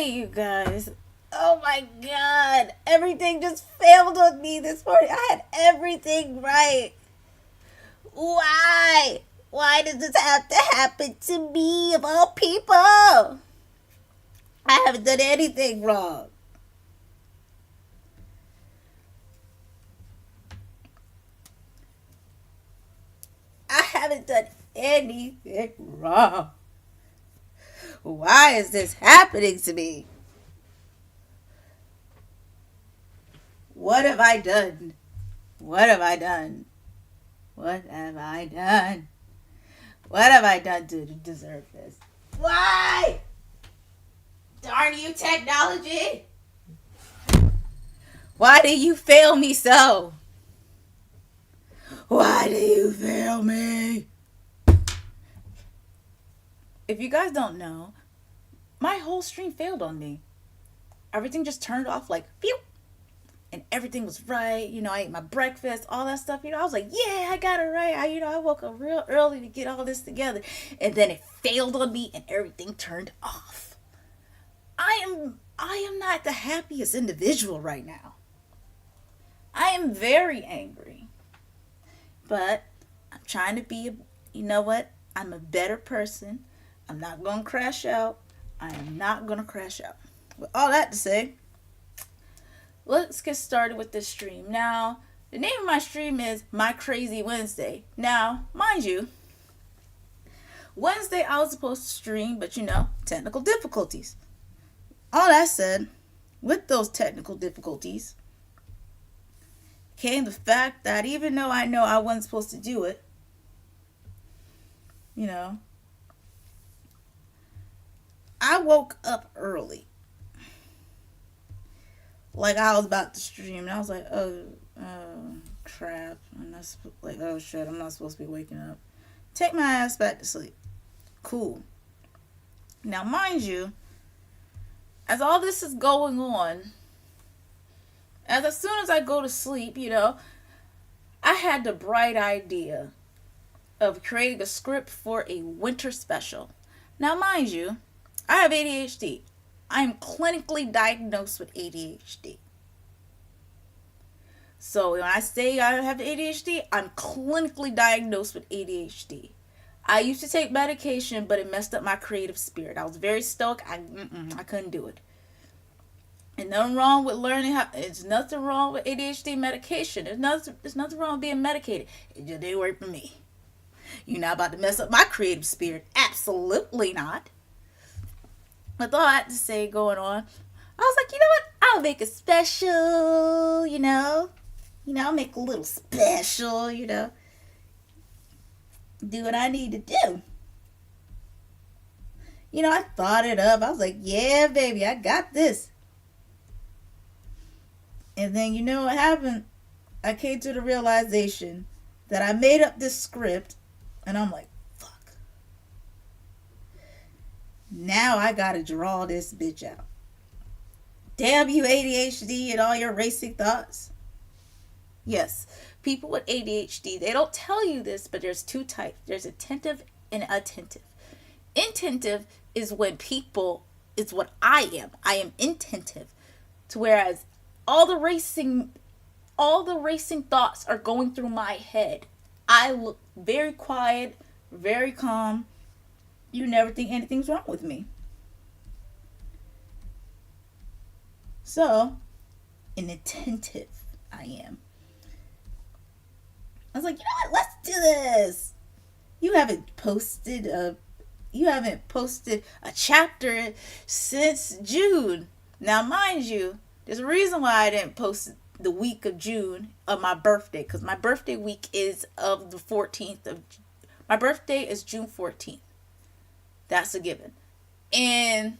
you guys. Oh my god. Everything just failed on me this morning. I had everything right. Why? Why does this have to happen to me of all people? I haven't done anything wrong. I haven't done anything wrong. Why is this happening to me? What have I done? What have I done? What have I done? What have I done to deserve this? Why? Darn you, technology! Why do you fail me so? Why do you fail me? If you guys don't know, my whole stream failed on me. Everything just turned off like phew. And everything was right. I ate my breakfast, all that stuff. I was like, yeah, I got it right. I woke up real early to get all this together. And then it failed on me and everything turned off. I am not the happiest individual right now. I am very angry. But I'm trying to be, you know what? I'm a better person. I'm not going to crash out. I am not going to crash out. With all that to say, let's get started with this stream. Now, the name of my stream is My Crazy Wednesday. Now, mind you, Wednesday I was supposed to stream, but technical difficulties. All that said, with those technical difficulties came the fact that even though I know I wasn't supposed to do it, I woke up early. Like I was about to stream, and I was like, oh crap. I'm not like, oh shit, I'm not supposed to be waking up. Take my ass back to sleep. Cool. Now, mind you, as all this is going on, as soon as I go to sleep, I had the bright idea of creating a script for a winter special. Now, mind you, I have ADHD. I am clinically diagnosed with ADHD. So when I say I have ADHD, I'm clinically diagnosed with ADHD. I used to take medication, but it messed up my creative spirit. I was very stoic. I couldn't do it. And nothing wrong with learning how. There's nothing wrong with ADHD medication. There's nothing wrong with being medicated. It just didn't work for me. You're not about to mess up my creative spirit. Absolutely not. With all that to say going on, I was like, you know what? I'll make a special, I'll make a little special, do what I need to do. I thought it up. I was like, yeah, baby, I got this. And then you know what happened? I came to the realization that I made up this script, and I'm like, now I gotta draw this bitch out. Damn you, ADHD, and all your racing thoughts. Yes, people with ADHD, they don't tell you this, but there's two types. There's attentive and attentive. Intentive is when people, is what I am. I am intentive. To whereas all the racing thoughts are going through my head. I look very quiet, very calm. You never think anything's wrong with me. So, inattentive I am. I was like, you know what? Let's do this. You haven't posted a chapter since June. Now, mind you, there's a reason why I didn't post the week of June of my birthday, because my birthday week is of the 14th of. My birthday is June 14th. That's a given. And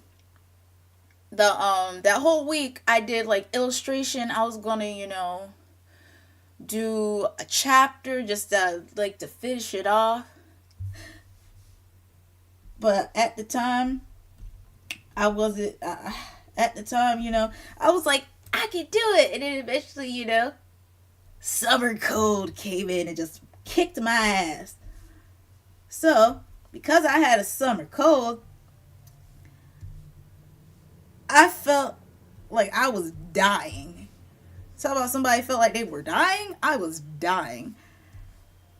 that whole week I did like illustration. I was gonna, do a chapter just to finish it off. But at the time, I wasn't. At the time, I was like, I can do it. And then eventually, summer cold came in and just kicked my ass. So because I had a summer cold, I felt like I was dying. Talk about somebody felt like they were dying. I was dying.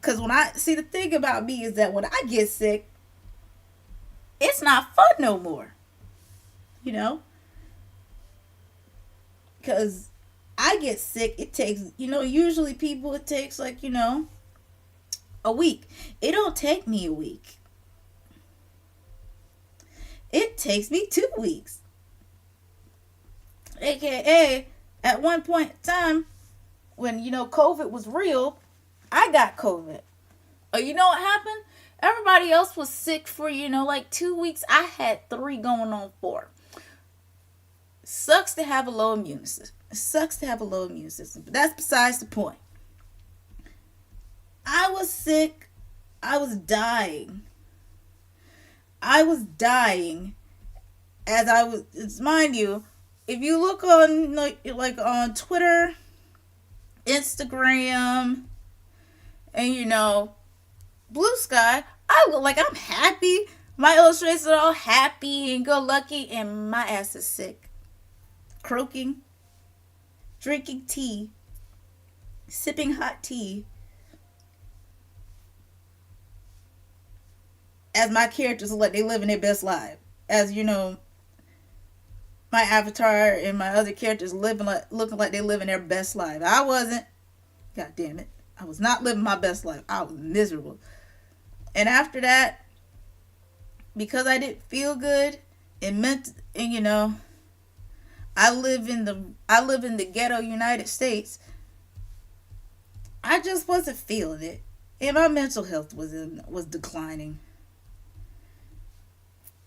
Cause when I see, the thing about me is that when I get sick, it's not fun no more. You know, cause I get sick. It takes, usually people, it takes like, a week. It don't take me a week. It takes me 2 weeks. AKA, at one point in time, when, COVID was real, I got COVID. You know what happened? Everybody else was sick for, like 2 weeks. I had 3 going on 4. Sucks to have a low immune system. It sucks to have a low immune system. But that's besides the point. I was sick. I was dying. I was dying as I was, mind you, if you look on like on Twitter, Instagram, and Blue Sky, I look like I'm happy. My illustrations are all happy and go lucky, and my ass is sick. Croaking, drinking tea, sipping hot tea, as my characters look like they living their best life. As my avatar and my other characters looking like they living their best life. I wasn't. God damn it. I was not living my best life. I was miserable. And after that, because I didn't feel good, it meant, and I live in the ghetto United States. I just wasn't feeling it. And my mental health was declining.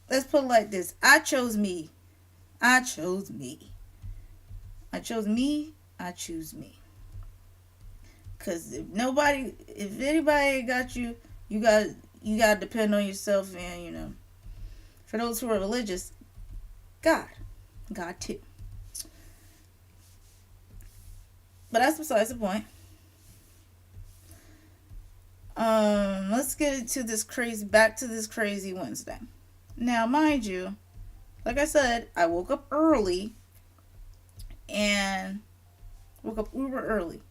Let's put it like this. I chose me. I chose me. I chose me. I choose me. Because if anybody got you, you got to depend on yourself. And, for those who are religious, God too. But that's besides the point. Let's get into back to this crazy Wednesday. Now, mind you, like I said, I woke up early and woke up uber early.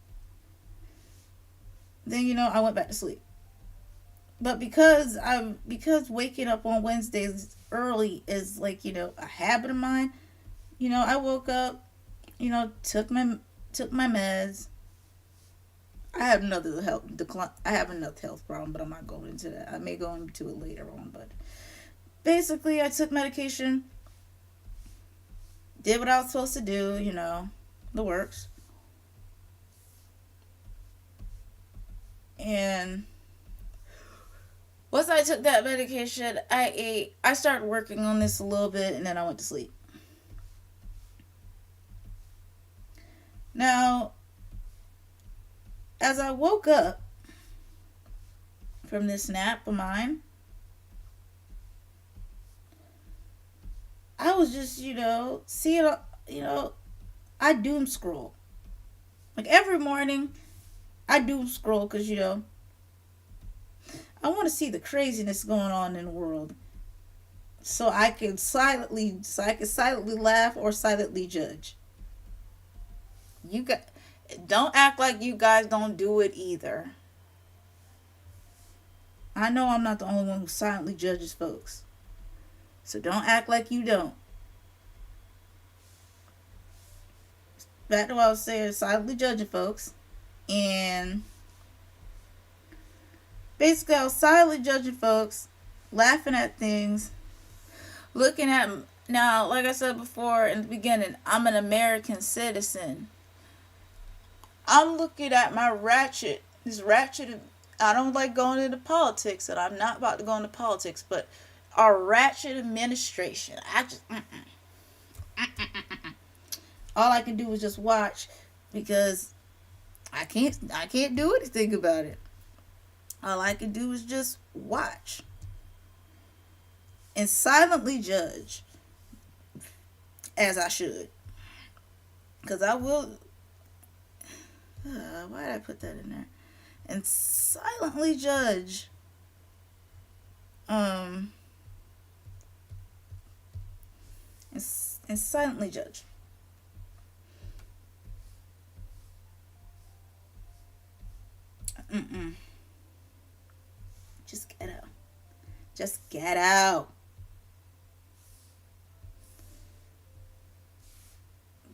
Then, I went back to sleep. But because waking up on Wednesdays early is like, a habit of mine, I woke up, took my meds. I have another health problem, but I'm not going into that. I may go into it later on, but basically I took medication, did what I was supposed to do, the works. And once I took that medication, I ate. I started working on this a little bit, and then I went to sleep. Now, as I woke up from this nap of mine, I was just, seeing, I doom scroll. Like every morning, I doom scroll because, I want to see the craziness going on in the world. So I can silently laugh or silently judge. Don't act like you guys don't do it either. I know I'm not the only one who silently judges folks. So don't act like you don't. Back to what I was saying, silently judging folks. And basically I was silently judging folks, laughing at things, looking at, now, like I said before in the beginning, I'm an American citizen. I'm looking at this ratchet, I don't like going into politics, and I'm not about to go into politics, but our ratchet administration, I just, all I can do is just watch, because I can't do anything about it. All I can do is just watch and silently judge, as I should, because I will. Why did I put that in there? And silently judge. And and silently judge. Mm-mm. Just get out. Just get out.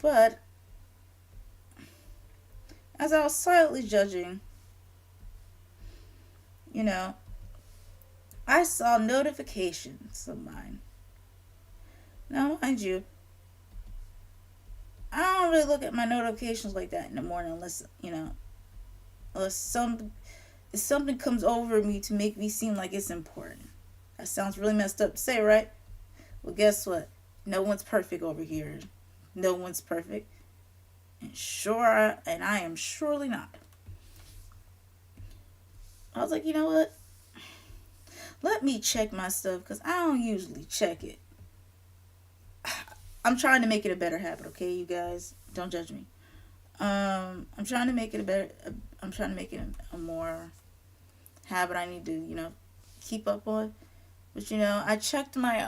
But as I was silently judging, you know, I saw notifications of mine. Now, mind you, I don't really look at my notifications like that in the morning unless, unless if something comes over me to make me seem like it's important. That sounds really messed up to say, right? Well, guess what? No one's perfect over here. No one's perfect. And I am surely not. I was like, you know what? Let me check my stuff because I don't usually check it. I'm trying to make it a better habit, okay, you guys? Don't judge me. I'm trying to make it a better. I'm trying to make it a more habit I need to, keep up on. But I checked my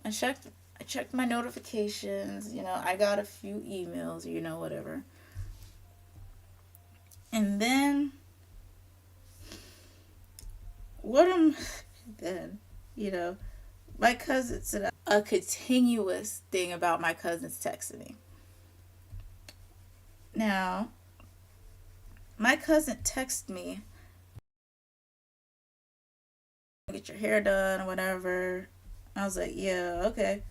I checked my notifications. I got a few emails. Whatever. And then what am then? My cousin said a continuous thing about my cousins texting me. Now, my cousin texted me, get your hair done or whatever. I was like, yeah, okay.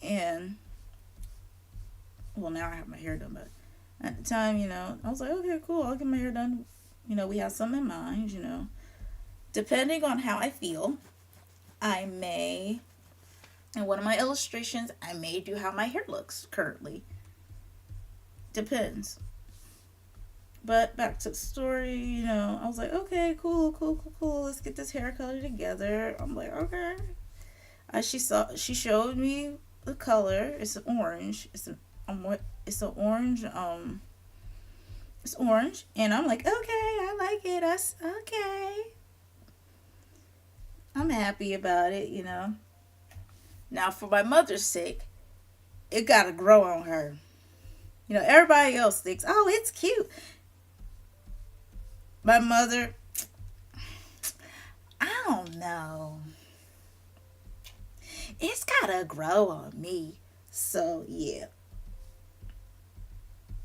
And, well, now I have my hair done, but at the time, I was like, okay, cool, I'll get my hair done. We have something in mind, Depending on how I feel, I may, in one of my illustrations, I may do how my hair looks currently. Depends. But back to the story, I was like, okay, cool. Let's get this hair color together. I'm like, okay. She showed me the color. It's an orange. It's an orange. It's orange, and I'm like, okay, I like it. That's okay. I'm happy about it, Now, for my mother's sake, it gotta grow on her. Everybody else thinks, oh, it's cute. My mother, I don't know. It's gotta grow on me. So, yeah.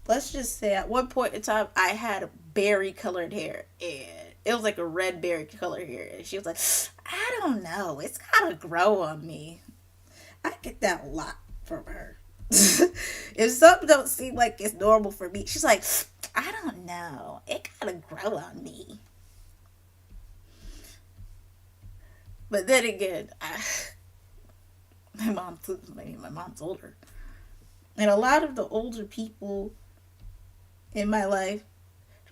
Let's just say at one point in time, I had berry colored hair. And it was like a red berry colored hair. And she was like, I don't know. It's gotta grow on me. I get that a lot from her. If something don't seem like it's normal for me, she's like, I don't know. It gotta grow on me. But then again, my mom's older, and a lot of the older people in my life,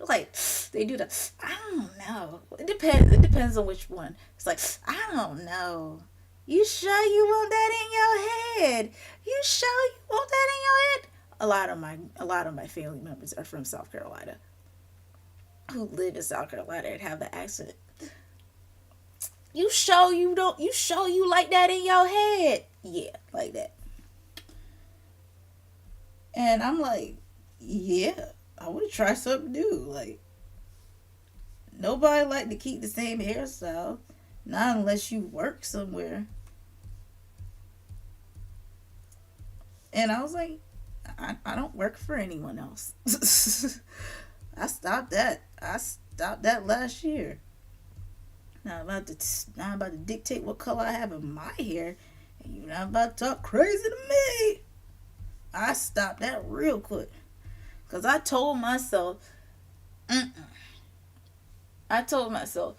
like they do the I don't know. It depends on which one. It's like I don't know. You sure you want that in your head? You sure you want that in your head? A lot of my family members are from South Carolina, who live in South Carolina and have the accent. You sure you don't? You sure you like that in your head? Yeah, like that. And I'm like, yeah, I want to try something new. Like nobody like to keep the same hairstyle, not unless you work somewhere. And I was like, I don't work for anyone else. I stopped that. I stopped that last year. Now I'm about to dictate what color I have in my hair, and you're not about to talk crazy to me. I stopped that real quick, cause mm-mm. I told myself,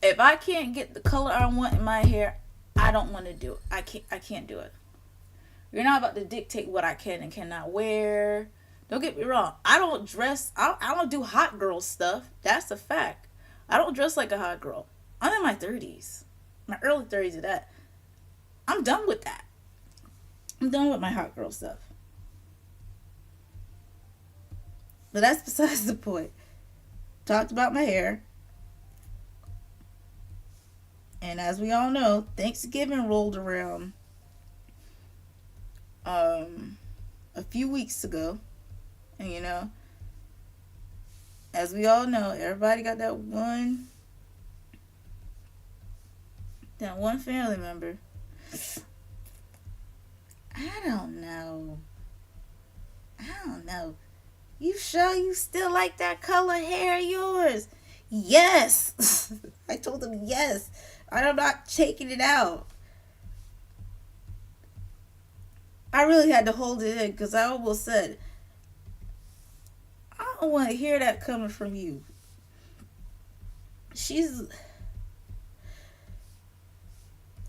if I can't get the color I want in my hair, I don't want to do it. I can't do it. You're not about to dictate what I can and cannot wear. Don't get me wrong. I don't dress. I don't do hot girl stuff. That's a fact. I don't dress like a hot girl. I'm in my 30s. My early 30s of that. I'm done with that. I'm done with my hot girl stuff. But that's besides the point. Talked about my hair. And as we all know, Thanksgiving rolled around um, a few weeks ago, and as we all know, everybody got that one family member. I don't know. I don't know. You sure you still like that color hair of yours? Yes. I told him yes. I'm not taking it out. I really had to hold it in because I almost said, I don't want to hear that coming from you. She's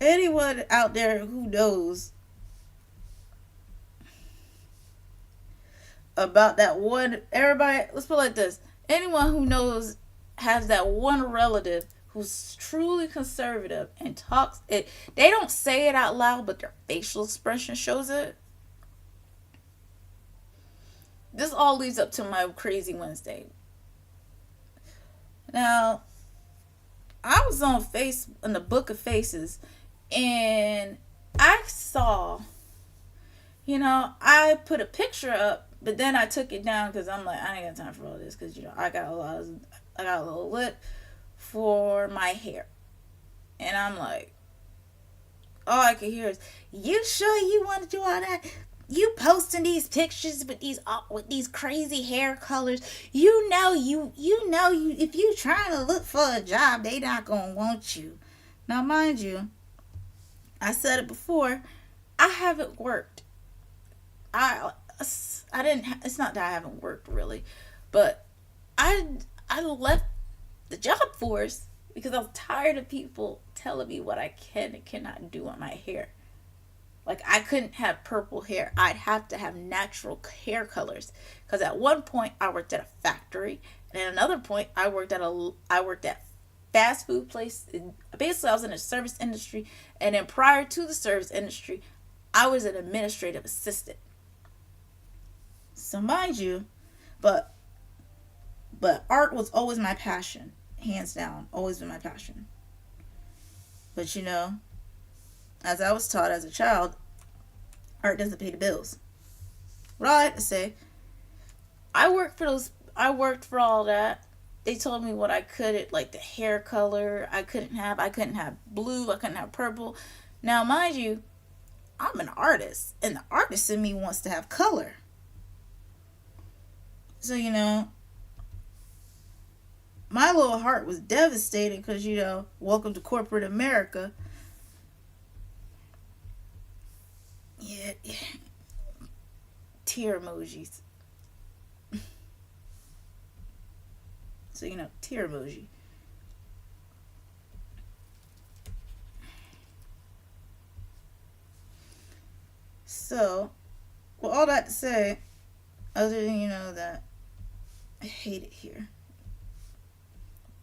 anyone out there who knows about that one. Everybody, let's put it like this: anyone who knows has that one relative who's truly conservative and talks it. They don't say it out loud, but their facial expression shows it. This all leads up to my crazy Wednesday. Now, I was on in the book of faces, and I saw, I put a picture up, but then I took it down because I'm like, I ain't got time for all this because I got a little lip for my hair, and I'm like, all I can hear is, "You sure you want to do all that? You posting these pictures with these crazy hair colors. You if you trying to look for a job, they not gonna want you." Now, mind you, I said it before. I haven't worked. I didn't. It's not that I haven't worked really, but I left the job force because I was tired of people telling me what I can and cannot do on my hair. Like, I couldn't have purple hair. I'd have to have natural hair colors. Because at one point I worked at a factory, and at another point I worked at fast food place. Basically, I was in the service industry, and then prior to the service industry, I was an administrative assistant. So mind you, but art was always my passion, hands down, always been my passion. But as I was taught as a child, art doesn't pay the bills. What I had to say, I worked for all that. They told me what I couldn't, like the hair color. I couldn't have blue. I couldn't have purple. Now, mind you, I'm an artist, and the artist in me wants to have color. So my little heart was devastated because welcome to corporate America. Yeah. Tear emojis. So tear emoji. So, well, all that to say, other than that I hate it here.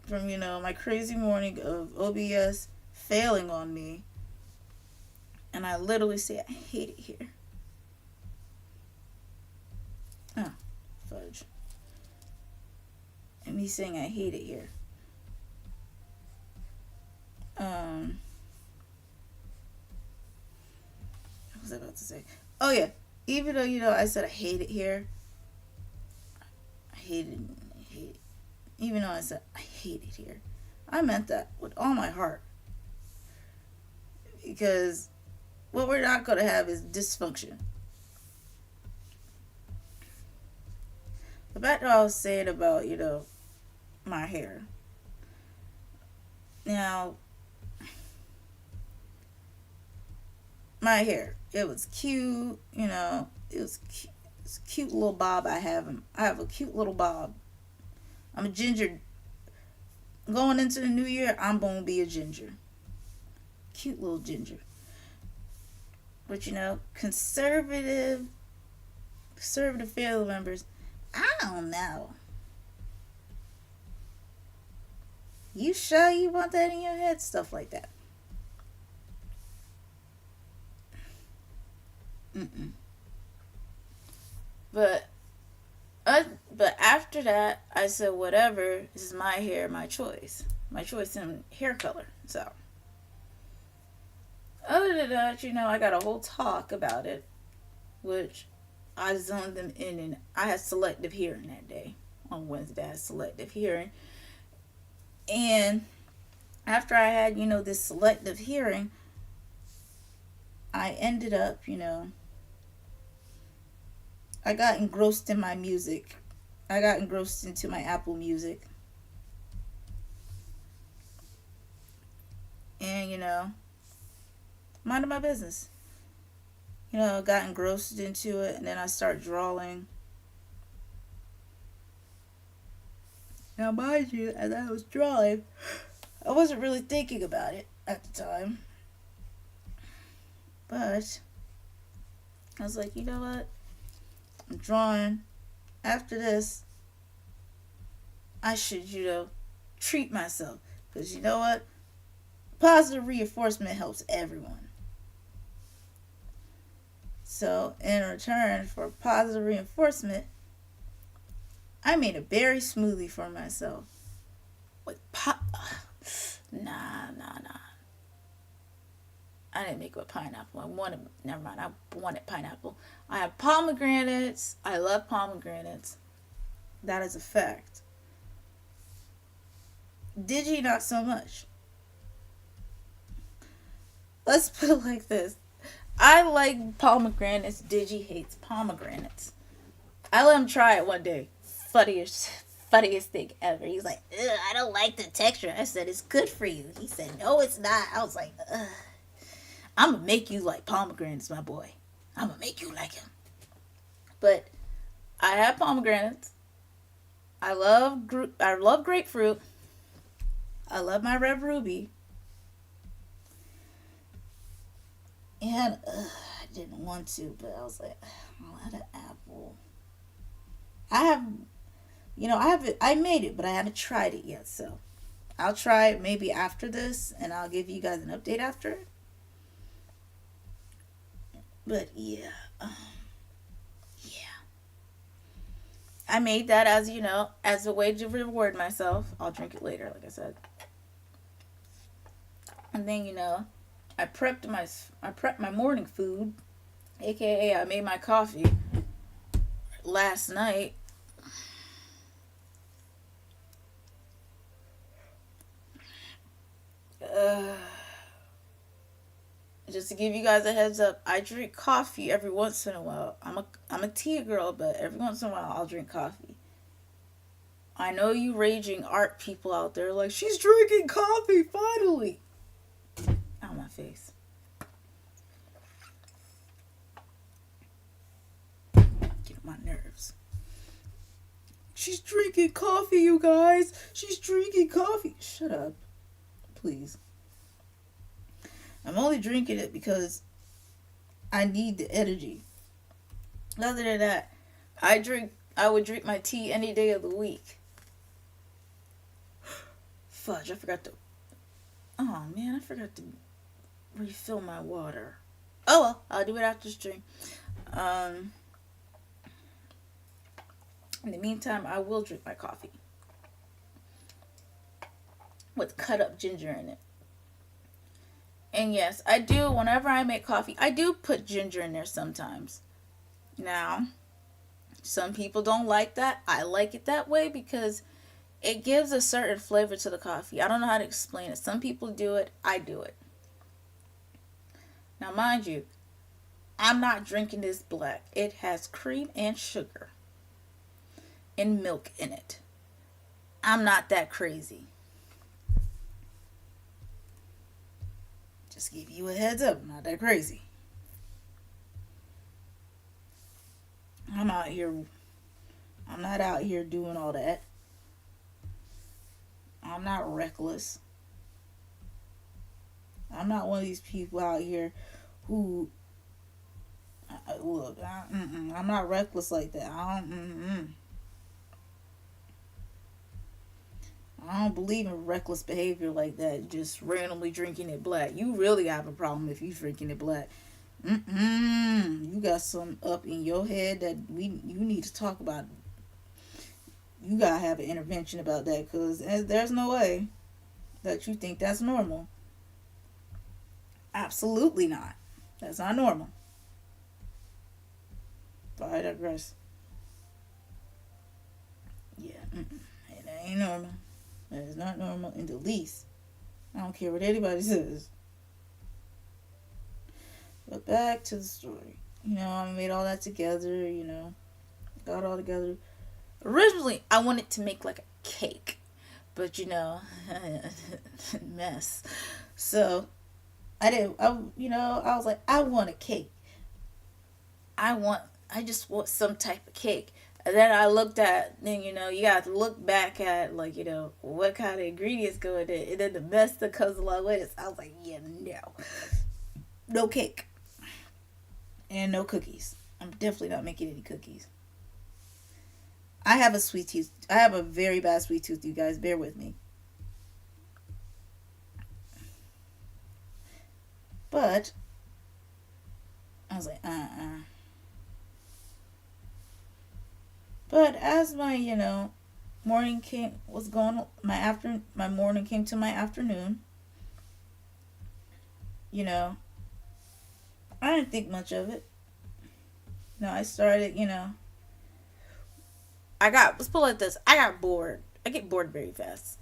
From my crazy morning of OBS failing on me, and I literally say I hate it here. Oh, fudge. And me saying I hate it here. What was I about to say? Oh yeah. Even though I said I hate it here, I hate it. Even though I said I hate it here, I meant that with all my heart. Because what we're not going to have is dysfunction. But back to what I was saying about, my hair. Now, my hair, it was cute, it was cute. It's a cute little bob I have. I have a cute little bob. I'm a ginger. Going into the new year, I'm going to be a ginger. Cute little ginger. But conservative family members, I don't know. You sure you want that in your head? Stuff like that. Mm-mm. But after that, I said, whatever. This is my hair, my choice. My choice in hair color. So, other than that, I got a whole talk about it. which I zoned them in, and I had selective hearing that day. On Wednesday, I had selective hearing. And after I had, this selective hearing, I ended up, I got engrossed in my music. I got engrossed into my Apple Music. And, minding my business. Got engrossed into it, and then I started drawing. Now, mind you, as I was drawing, I wasn't really thinking about it at the time. But I was like, you know what? I'm drawing. After this, I should, treat myself. Because you know what? Positive reinforcement helps everyone. So, in return for positive reinforcement, I made a berry smoothie for myself. With Nah. I didn't make it with pineapple. Never mind, I wanted pineapple. I have pomegranates. I love pomegranates. That is a fact. Digi, not so much. Let's put it like this. I like pomegranates. Digi hates pomegranates. I let him try it one day. Funniest thing ever. He's like, ugh, I don't like the texture. I said, it's good for you. He said, no, it's not. I was like, ugh. I'm going to make you like pomegranates, my boy. I'm going to make you like him. But I have pomegranates. I love grapefruit. I love my red ruby. And I didn't want to, but I was like, I'll have an apple. I made it, but I haven't tried it yet. So I'll try it maybe after this, and I'll give you guys an update after it. But yeah. I made that as a way to reward myself. I'll drink it later, like I said. And then, I prepped my morning food, aka I made my coffee last night. Just to give you guys a heads up, I drink coffee every once in a while. I'm a tea girl, but every once in a while I'll drink coffee. I know you raging art people out there like, she's drinking coffee finally. On my face. Get my nerves. She's drinking coffee, you guys. She's drinking coffee. Shut up. Please. I'm only drinking it because I need the energy. Other than that, I would drink my tea any day of the week. Fudge, I forgot to refill my water. Oh well, I'll do it after stream. In the meantime, I will drink my coffee with cut up ginger in it. And yes, I do, whenever I make coffee, I do put ginger in there sometimes. Now, some people don't like that. I like it that way because it gives a certain flavor to the coffee. I don't know how to explain it. Some people do it. I do it. Now, mind you, I'm not drinking this black. It has cream and sugar and milk in it. I'm not that crazy. Just give you a heads up. I'm not that crazy. I'm not out here doing all that. I'm not reckless. I'm not one of these people out here who look. I'm not reckless like that. I don't believe in reckless behavior like that. Just randomly drinking it black. You really have a problem if you drinking it black. You got some up in your head that you need to talk about. You gotta have an intervention about that, because there's no way that you think that's normal. Absolutely not. That's not normal. but I digress. Yeah, that ain't normal. That is not normal in the least. I don't care what anybody says. But back to the story. I made all that together, got all together. Originally, I wanted to make like a cake, but mess. So I did. I was like, I want a cake. I just want some type of cake. And then I looked at, then you got to look back at like what kind of ingredients go in it, and then the mess that comes along with it. So I was like, yeah, no cake, and no cookies. I'm definitely not making any cookies. I have a sweet tooth. I have a very bad sweet tooth. You guys, bear with me. But I was like, But as my morning came was going, my morning came to my afternoon. You know, I didn't think much of it. I started. Let's put it like this. I got bored. I get bored very fast.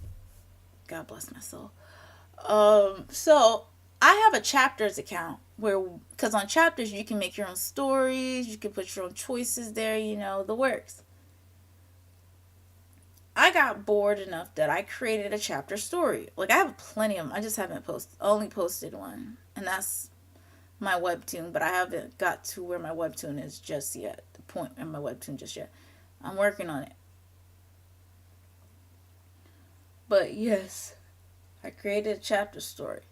God bless my soul. So I have a chapters account where, because on chapters you can make your own stories, you can put your own choices there. The works. I got bored enough that I created a chapter story. Like I have plenty of them. I just haven't only posted one, and that's my webtoon. But I haven't got to where my webtoon is just yet. The point in my webtoon just yet. I'm working on it. But yes, I created a chapter story,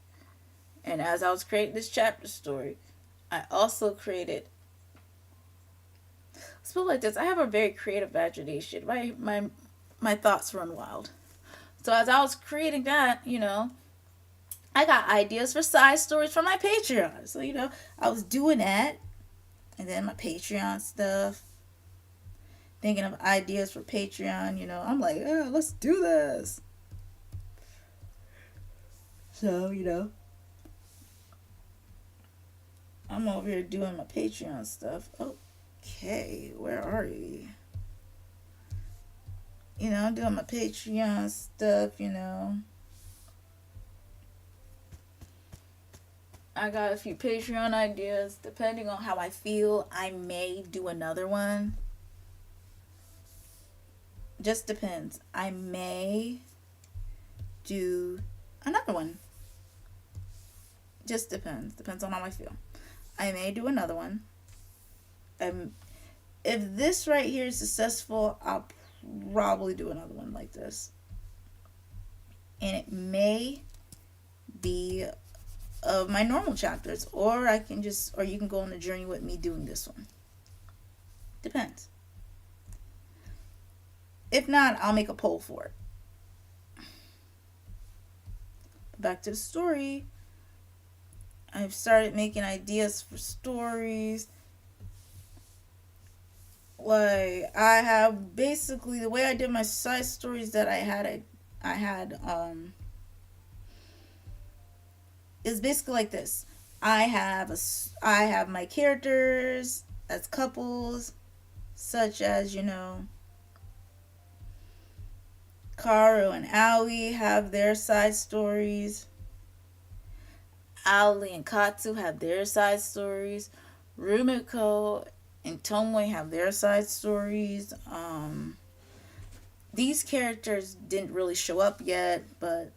and as I was creating this chapter story, I also created. Let's put it like this. I have a very creative imagination. My thoughts run wild. So as I was creating that, I got ideas for side stories for my Patreon. So, I was doing that. And then my Patreon stuff. Thinking of ideas for Patreon, I'm like, yeah, let's do this. So, I'm over here doing my Patreon stuff. Okay, where are you? I'm doing my Patreon stuff, I got a few Patreon ideas. Depending on how I feel, I may do another one. Just depends. I may do another one. Just depends. Depends on how I feel. I may do another one. If this right here is successful, I'll probably do another one like this. And it may be of my normal chapters, or you can go on the journey with me doing this one. Depends. If not, I'll make a poll for it. Back to the story. I've started making ideas for stories. Like I have basically the way I did my side stories that I had is basically like this. I have my characters as couples, such as Karu and Aoi have their side stories. Aoi and Katsu have their side stories. Rumiko and Tomoe have their side stories. These characters didn't really show up yet, but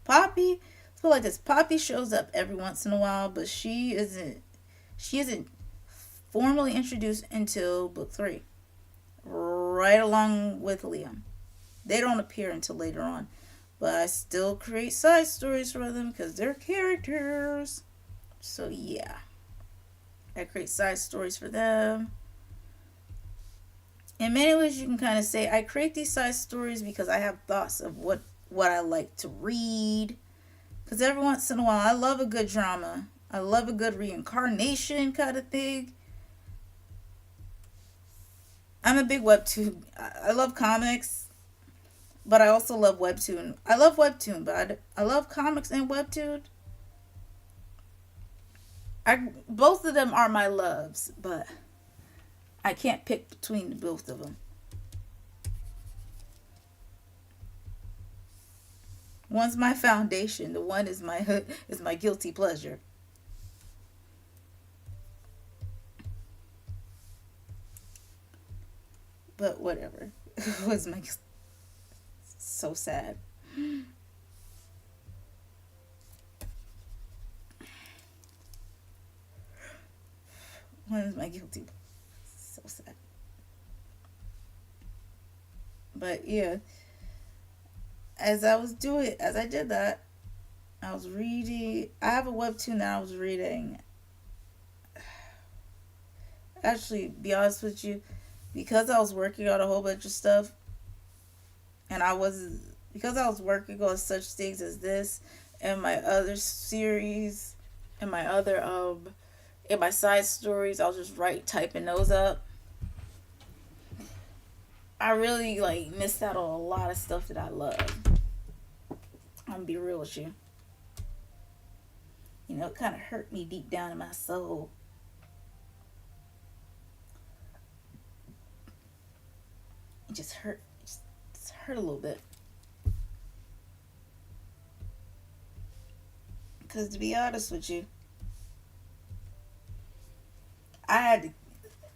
Poppy, let's put it like this. Poppy shows up every once in a while, but she isn't formally introduced until book 3. Right along with Liam. They don't appear until later on. But I still create side stories for them because they're characters. So yeah. I create side stories for them. In many ways, you can kind of say I create these side stories because I have thoughts of what I like to read. Because every once in a while, I love a good drama. I love a good reincarnation kind of thing. I'm a big webtoon. I love comics, but I also love webtoon. I love webtoon, but I love comics and webtoon. Both of them are my loves, but I can't pick between the both of them. One's my foundation. The one is my is my guilty pleasure. But whatever. Was my so sad. One is my guilty. So sad. But yeah, as I did that, I was reading. I have a webtoon that I was reading. Actually, be honest with you, because I was working on a whole bunch of stuff, and I was because I was working on such things as this and my other series and my other in my side stories, I was just typing those up. I really like missed out on a lot of stuff that I love. I'm gonna be real with you. It kind of hurt me deep down in my soul. It just hurt. Just hurt a little bit. Because to be honest with you, I had to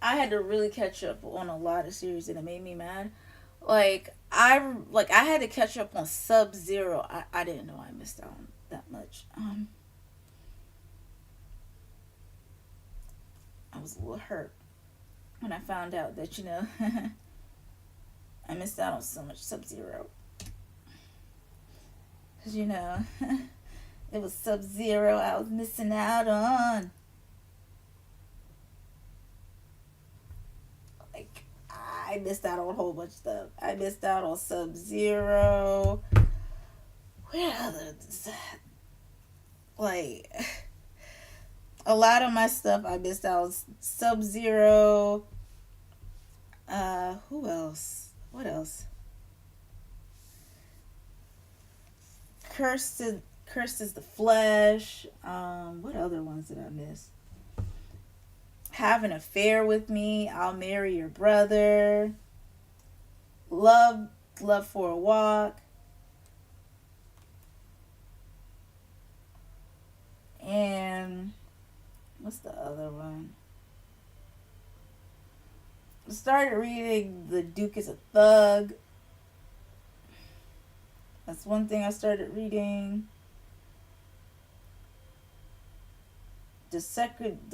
I had to really catch up on a lot of series and it made me mad. I had to catch up on Sub Zero. I didn't know I missed out on that much. I was a little hurt when I found out that I missed out on so much Sub Zero. Cause it was Sub Zero I was missing out on. Like I missed out on a whole bunch of stuff. I missed out on Sub Zero. Where others? Like a lot of my stuff I missed out on Sub Zero. Who else? What else? Cursed is the Flesh. What other ones did I miss? Have an Affair with Me. I'll Marry Your Brother. Love for a Walk. And what's the other one? I started reading The Duke is a Thug. That's one thing I started reading. The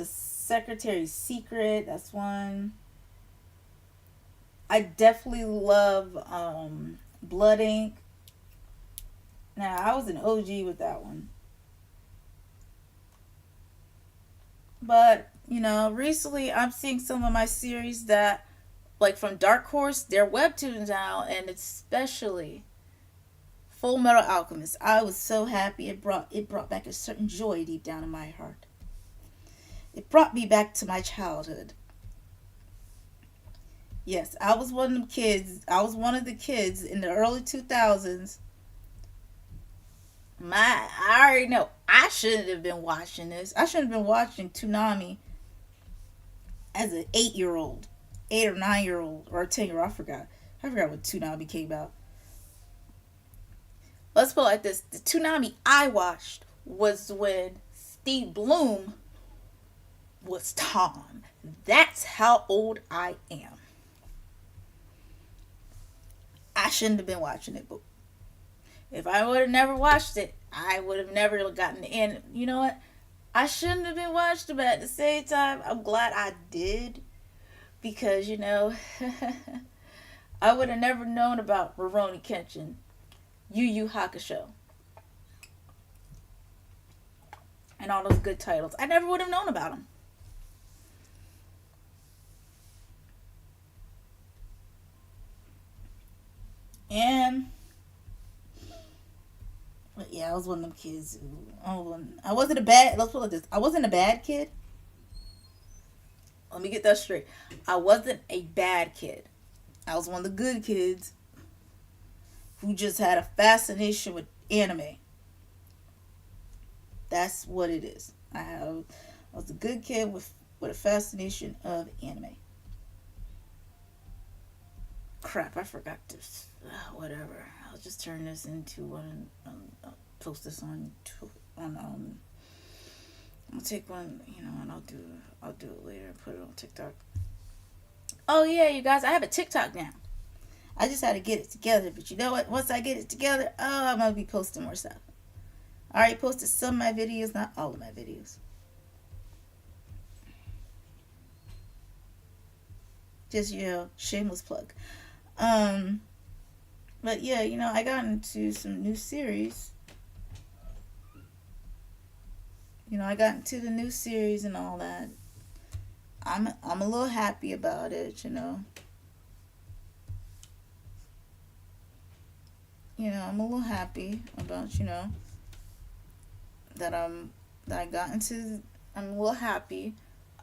Secretary's Secret. That's one. I definitely love Blood Ink. Now I was an OG with that one, but recently I'm seeing some of my series that, like from Dark Horse, they're webtoons now, and especially Full Metal Alchemist. I was so happy. It brought back a certain joy deep down in my heart. It brought me back to my childhood. Yes, I was one of them kids. I was one of the kids in the early 2000s. I already know I shouldn't have been watching this. I shouldn't have been watching Toonami as an 8-year-old, 8 or 9-year-old, or a 10-year-old. I forgot what Toonami came out. Let's put it like this: the Toonami I watched was when Steve Bloom was Tom. That's how old I am. I shouldn't have been watching it, but if I would have never watched it, I would have never gotten the end. You know what? I shouldn't have been watched it, but at the same time, I'm glad I did because I would have never known about Rurouni Kenshin, Yu Yu Hakusho, and all those good titles. I never would have known about them. And but yeah, I was one of them kids who I wasn't a bad. Let's put it like this: I wasn't a bad kid. Let me get that straight. I wasn't a bad kid. I was one of the good kids who just had a fascination with anime. That's what it is. I was a good kid with a fascination of anime. Crap, I forgot this. Whatever. I'll just turn this into one. Post this on. I'll take one, and I'll do it later and put it on TikTok. Oh yeah, you guys, I have a TikTok now. I just had to get it together, but you know what? Once I get it together, I'm gonna be posting more stuff. I already posted some of my videos, not all of my videos. Just shameless plug. Um, but yeah, I got into some new series. I got into the new series and all that. I'm a little happy about it. I'm a little happy about that I got into. I'm a little happy,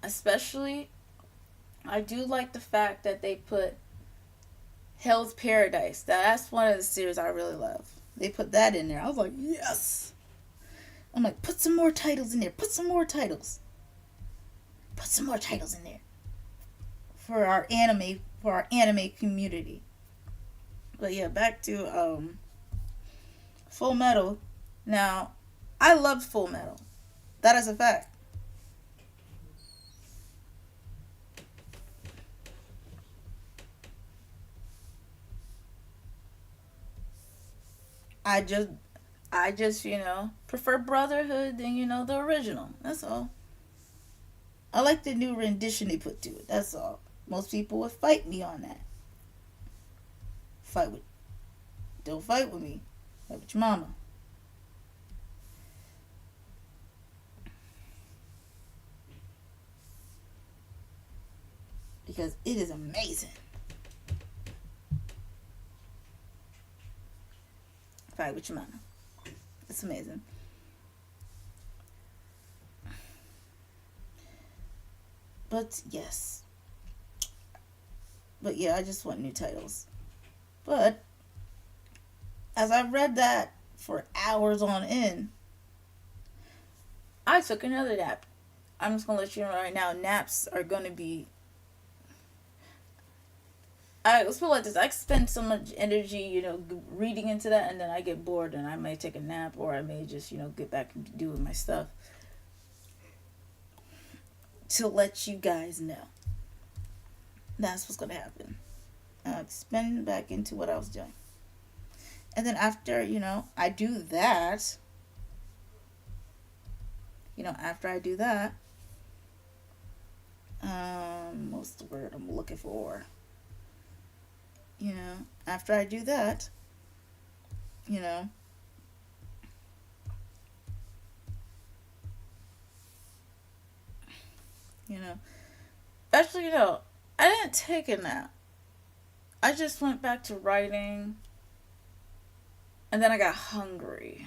especially I do like the fact that they put Hell's Paradise. That's one of the series I really love. They put that in there. I was like, yes. I'm like, put some more titles in there. Put some more titles. Put some more titles in there for our anime community. But yeah, back to Full Metal. Now, I loved Full Metal. That is a fact. I just prefer Brotherhood than the original. That's all. I like the new rendition they put to it. That's all. Most people would fight me on that. Fight with Don't fight with me. Fight with your mama. Because it is amazing. Fight with your mama. It's amazing. But yes. But yeah, I just want new titles. But as I read that for hours on end, I took another nap. I'm just gonna let you know right now. Naps are gonna be. Let's put it like this. I spend so much energy, reading into that, and then I get bored, and I may take a nap, or I may just, get back and doing my stuff. To let you guys know, that's what's gonna happen. Spend back into what I was doing, and then after, I do that. After I do that, what's the word I'm looking for? After I do that, you know, you know, actually, I didn't take a nap. I just went back to writing, and then I got hungry.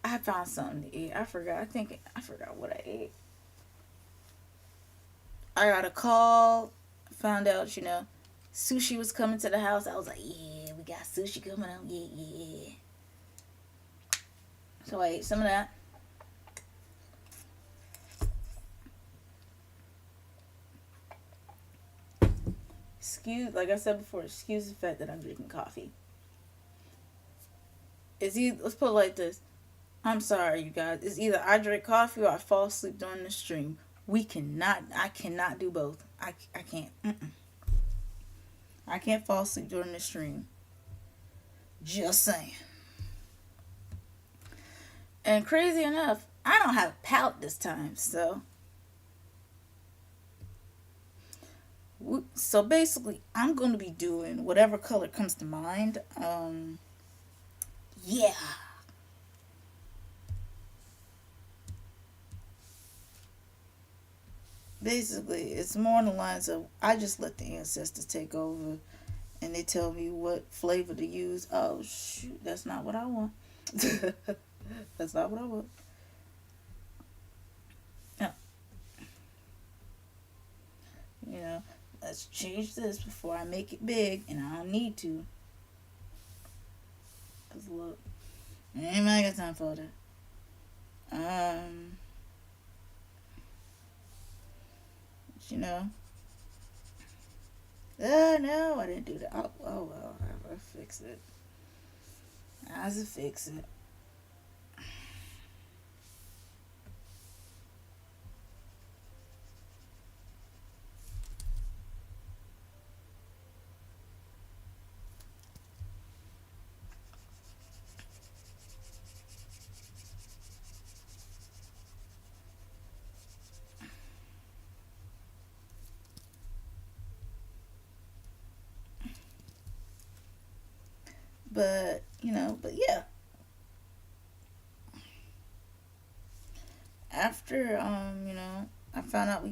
I found something to eat. I forgot. I forgot what I ate. I got a call. Found out, sushi was coming to the house. I was like, yeah, we got sushi coming out. Yeah, yeah, yeah. So I ate some of that. Like I said before, excuse the fact that I'm drinking coffee. Let's put it like this. I'm sorry, you guys. It's either I drink coffee or I fall asleep during the stream. I cannot do both. I can't. Mm-mm. I can't fall asleep during the stream. Just saying. And crazy enough, I don't have a palette this time, so basically, I'm going to be doing whatever color comes to mind. Yeah. Basically, it's more on the lines of I just let the ancestors take over and they tell me what flavor to use. Oh, shoot, that's not what I want. That's not what I want. No. You know, let's change this before I make it big, and I don't need to. Because look, anybody got time for that? Um, you know, No, I didn't do that. Oh well, I'll fix it. I'll fix it. But but yeah, after I found out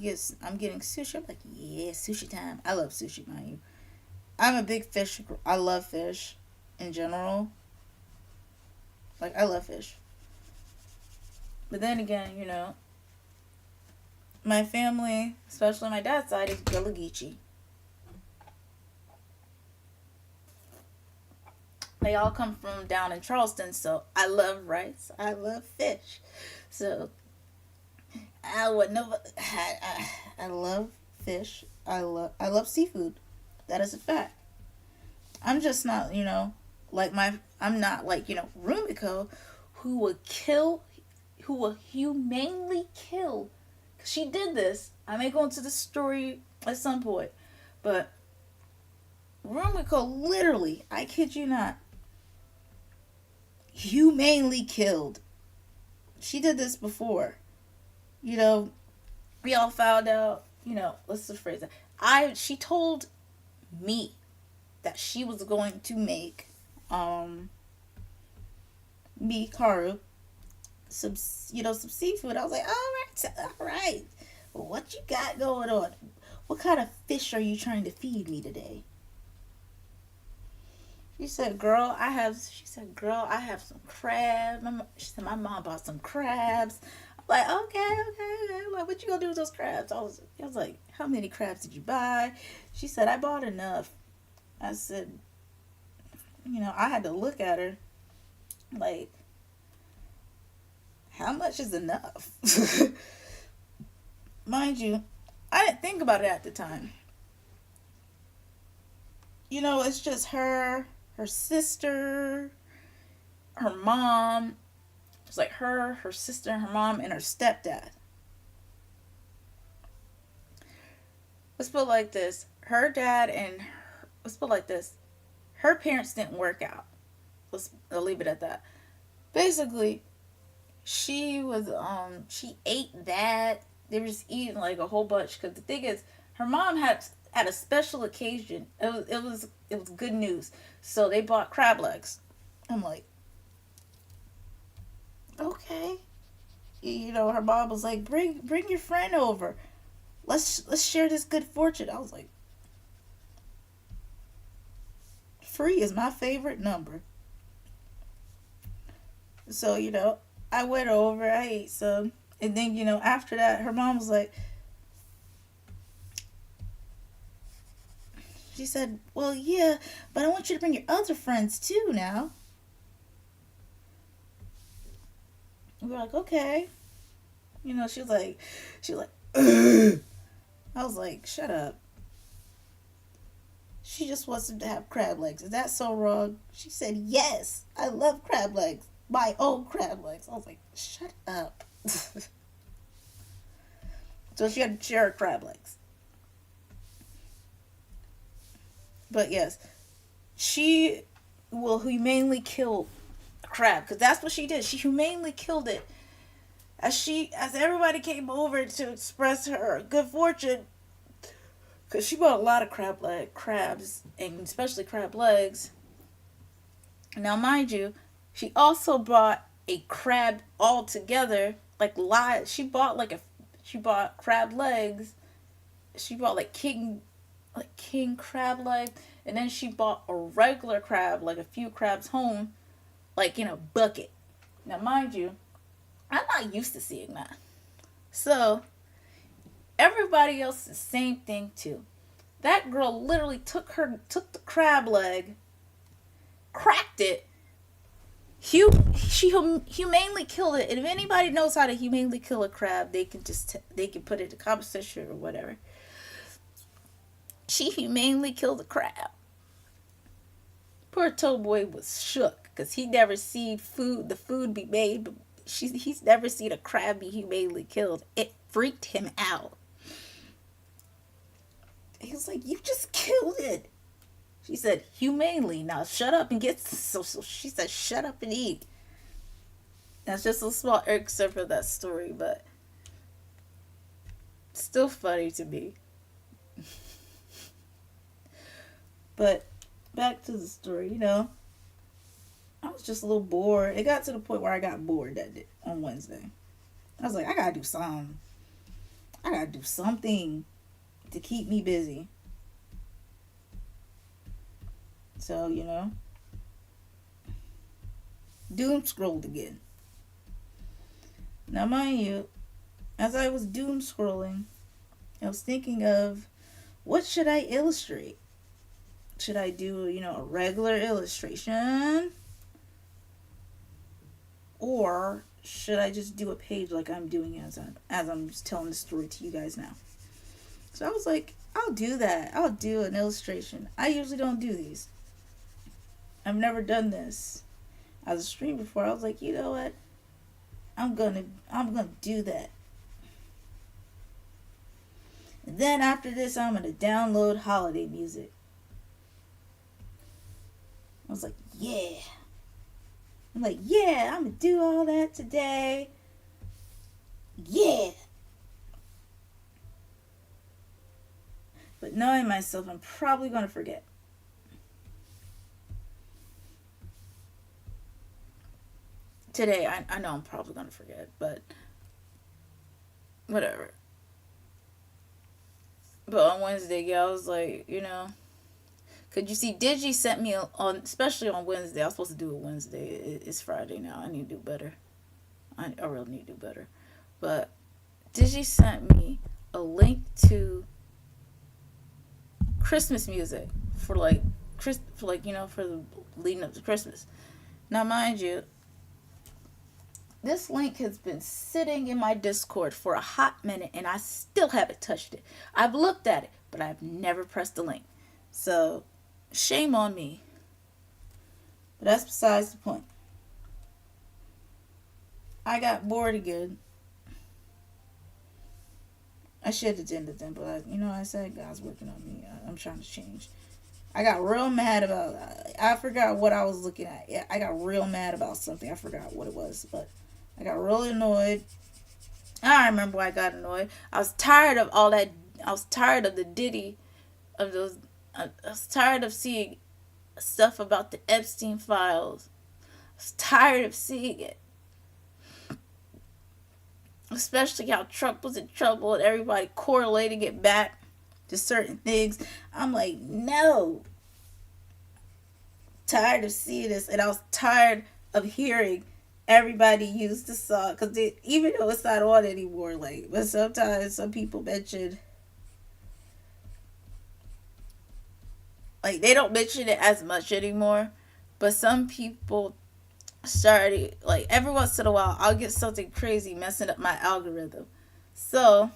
I'm getting sushi. I'm like, yeah, sushi time. I love sushi, mind you. I'm a big fish. I love fish in general. Like I love fish. But then again, my family, especially my dad's side, is Gullah Geechee. They all come from down in Charleston, so I love rice. I love fish. So I would never. I love fish. I love seafood. That is a fact. I'm just not, like I'm not like, Rumiko, who would kill, who will humanely kill. She did this. I may go into the story at some point, but Rumiko literally, I kid you not, humanely killed. She did this before. You know, we all found out, let's just phrase it. She told me that she was going to make me, Karu, some seafood. I was like, all right. Well, what you got going on? What kind of fish are you trying to feed me today? She said, girl, I have some crab. She said, my mom bought some crabs. I'm like, okay. Like, what you gonna do with those crabs? I was like, how many crabs did you buy? She said, I bought enough. I said, I had to look at her like, how much is enough? Mind you, I didn't think about it at the time. It's just her sister, her mom. It's like her sister, her mom, and her stepdad. Let's put it like this. Let's put it like this. Her parents didn't work out. I'll leave it at that. Basically, she ate that. They were just eating like a whole bunch. Because the thing is, her mom had a special occasion. It was good news. So they bought crab legs. I'm like, okay. Her mom was like, bring your friend over. Let's share this good fortune. I was like, free is my favorite number. So I went over. I ate some, and then after that, her mom was like, she said, well, yeah, but I want you to bring your other friends too now. We were like, okay. She was like, ugh. I was like, shut up. She just wants him to have crab legs. Is that so wrong? She said, yes, I love crab legs. My own crab legs. I was like, shut up. So she had to share her crab legs. But yes, she will humanely kill a crab because that's what she did. She humanely killed it. As everybody came over to express her good fortune, because she bought a lot of crabs, and especially crab legs. Now, mind you, she also bought a crab altogether. Like live, she bought crab legs. She bought like king crab leg, and then she bought a regular crab, like a few crabs home, like in a bucket. Now, mind you, I'm not used to seeing that. So everybody else the same thing too. That girl literally took the crab leg, cracked it. She humanely killed it. And if anybody knows how to humanely kill a crab, they can put it in the comment section or whatever. She humanely killed a crab. Poor Toad Boy was shook because he never seen the food be made, but he's never seen a crab be humanely killed. It freaked him out. He was like, "You just killed it." She said, "Humanely. Now shut up and get." So she said, "Shut up and eat." That's just a small excerpt of that story, but still funny to me. But back to the story, I was just a little bored. It got to the point where I got bored on Wednesday. I was like, I gotta do something. I gotta do something to keep me busy. So, doom scrolled again. Now, mind you, as I was doom scrolling, I was thinking of what should I illustrate? Should I do, a regular illustration? Or should I just do a page like I'm doing as I'm just telling the story to you guys now? So I was like, I'll do that. I'll do an illustration. I usually don't do these. I've never done this as a stream before. I was like, you know what? I'm gonna do that. And then after this, I'm gonna download holiday music. I was like, yeah. I'm like, yeah, I'm gonna do all that today. Yeah. But knowing myself, I'm probably gonna forget. Today, I know I'm probably gonna forget, but whatever. But on Wednesday, yeah, I was like, could you see Digi sent me on, especially on Wednesday. I was supposed to do it Wednesday. It's Friday now. I need to do better. I really need to do better. But Digi sent me a link to Christmas music for for the leading up to Christmas. Now, mind you, this link has been sitting in my Discord for a hot minute, and I still haven't touched it. I've looked at it, but I've never pressed the link. So, shame on me. But that's besides the point. I got bored again. I should have ended them, but I said God's working on me. I'm trying to change. I got real mad about. I forgot what I was looking at. Yeah, I got real mad about something. I forgot what it was, but I got really annoyed. I remember why I got annoyed. I was tired of all that. I was tired of the Diddy, of those. I was tired of seeing stuff about the Epstein files. I was tired of seeing it. Especially how Trump was in trouble and everybody correlating it back to certain things. I'm like, no. Tired of seeing this. And I was tired of hearing everybody use the song. Because even though it's not on anymore, but sometimes some people mention, they don't mention it as much anymore. But some people started, every once in a while, I'll get something crazy messing up my algorithm. So,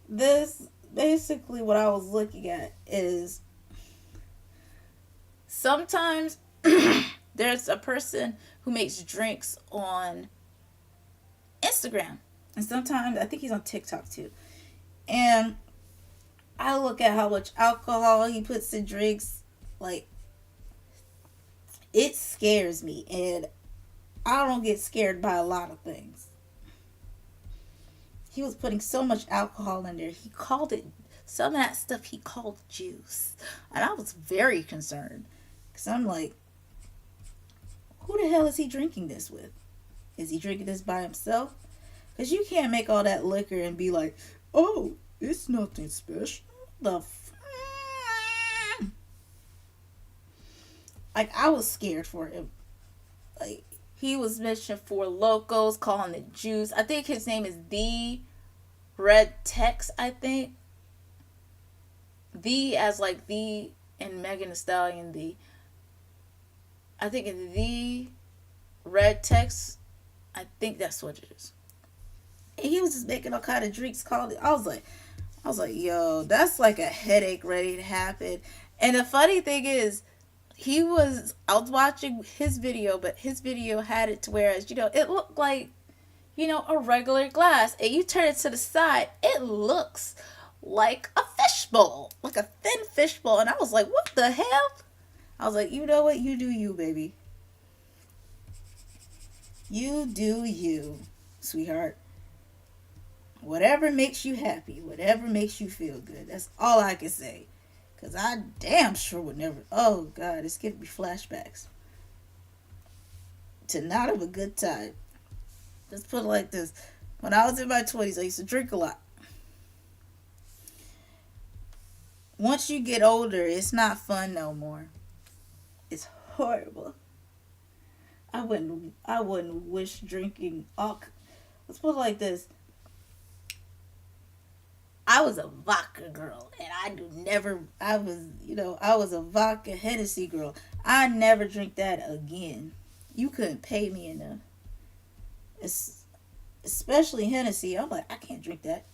this, basically what I was looking at is, sometimes there's a person who makes drinks on Instagram. And sometimes, I think he's on TikTok too. And I look at how much alcohol he puts in drinks, it scares me, and I don't get scared by a lot of things. He was putting so much alcohol in there. He called it, some of that stuff he called juice. And I was very concerned. Because I'm like, who the hell is he drinking this with? Is he drinking this by himself? Because you can't make all that liquor and be like, oh, it's nothing special. I was scared for him. He was mentioned for locals, calling it juice. I think his name is The Red Tex, I think. The as the and Megan Thee Stallion, the. I think it's The Red Tex. I think that's what it is. And he was just making all kind of drinks called it. I was like, I was like, yo, that's like a headache ready to happen. And the funny thing is, I was watching his video, but his video had it to where, it looked like, a regular glass. And you turn it to the side, it looks like a fishbowl, like a thin fishbowl. And I was like, what the hell? I was like, you know what? You do you, baby. You do you, sweetheart. Whatever makes you happy, whatever makes you feel good. That's all I can say. Because I damn sure would never. Oh, God, it's giving me flashbacks to not have a good time. Let's put it like this. When I was in my 20s, I used to drink a lot. Once you get older, it's not fun no more. It's horrible. I wouldn't wish drinking all. Let's put it like this. I was a vodka girl, and I do never. I was a vodka Hennessy girl. I never drink that again. You couldn't pay me enough. It's, especially Hennessy. I'm like, I can't drink that.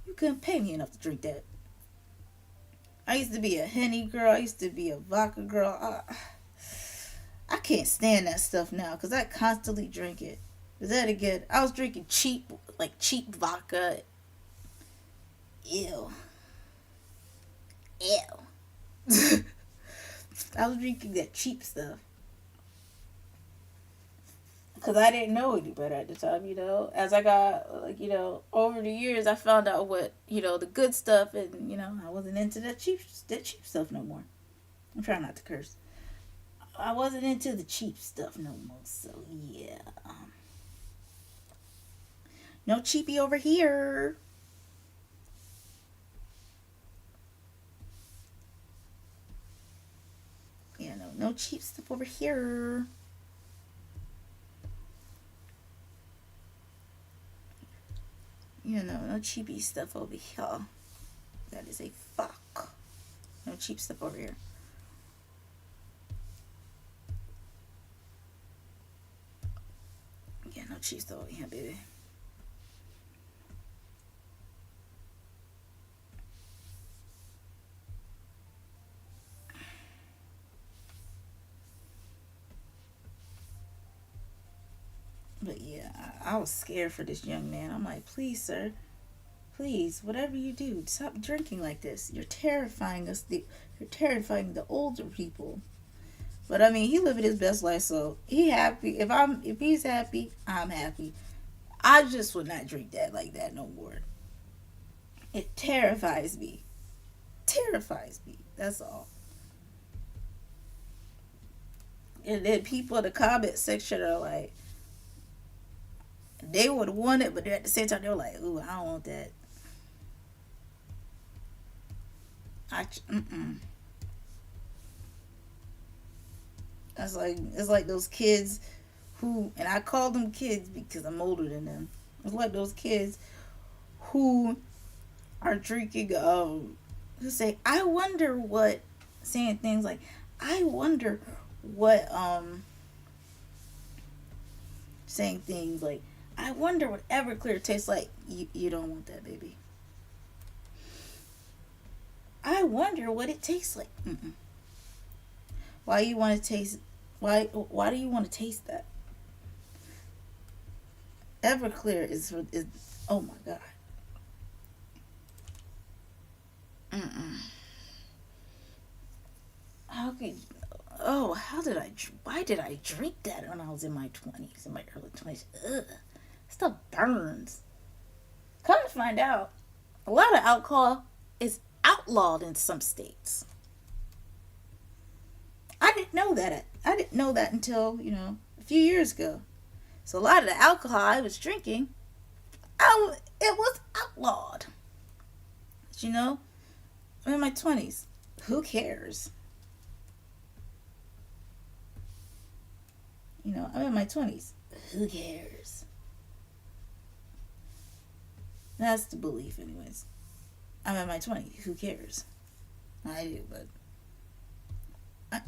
You couldn't pay me enough to drink that. I used to be a Henny girl. I used to be a vodka girl. I can't stand that stuff now because I constantly drink it. Is that again? I was drinking cheap vodka. Ew. Ew. I was drinking that cheap stuff because I didn't know any better at the time. As I got, over the years, I found out what, the good stuff, and, I wasn't into that cheap stuff no more. I'm trying not to curse. I wasn't into the cheap stuff no more, so yeah. No cheapy over here. Yeah, no cheap stuff over here. No cheapy stuff over here. That is a fuck. No cheap stuff over here. Yeah, no cheap stuff over here, baby. But yeah, I was scared for this young man. I'm like, please, sir, please, whatever you do, stop drinking like this. You're terrifying us. You're terrifying the older people. But I mean, he living his best life, so he happy. If he's happy, I'm happy. I just would not drink that like that no more. It terrifies me. Terrifies me. That's all. And then people in the comment section are like, they would want it, but at the same time they were like, "Ooh, I don't want that." Mm-mm. It's like those kids who, and I call them kids because I'm older than them. It's like those kids who are drinking. Who say, "I wonder what," saying things like, "I wonder what," saying things like, "I wonder what Everclear tastes like." You don't want that, baby. I wonder what it tastes like. Mm-mm. Why you want to taste? Why do you want to taste that? Everclear is. Oh my god. Mm-mm. How could? Oh, how did I? Why did I drink that when I was in my 20s, in my early 20s? Ugh, stuff burns. Come to find out, a lot of alcohol is outlawed in some states. I didn't know that. I didn't know that until a few years ago. So a lot of the alcohol I was drinking, it was outlawed. But, I'm in my 20s. Who cares? I'm in my 20s. Who cares? That's the belief, anyways. I'm in my 20s. Who cares? I do, but I,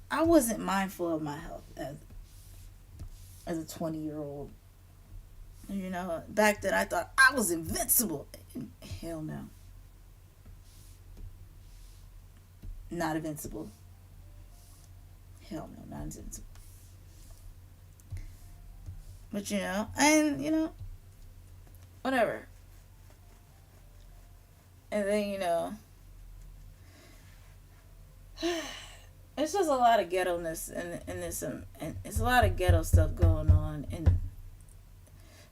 I wasn't mindful of my health as a 20-year-old. You know, back then I thought I was invincible. Hell no. Not invincible. Hell no, not invincible. But you know, and you know, whatever. And then you know, it's just a lot of ghetto-ness in this, and it's a lot of ghetto stuff going on. And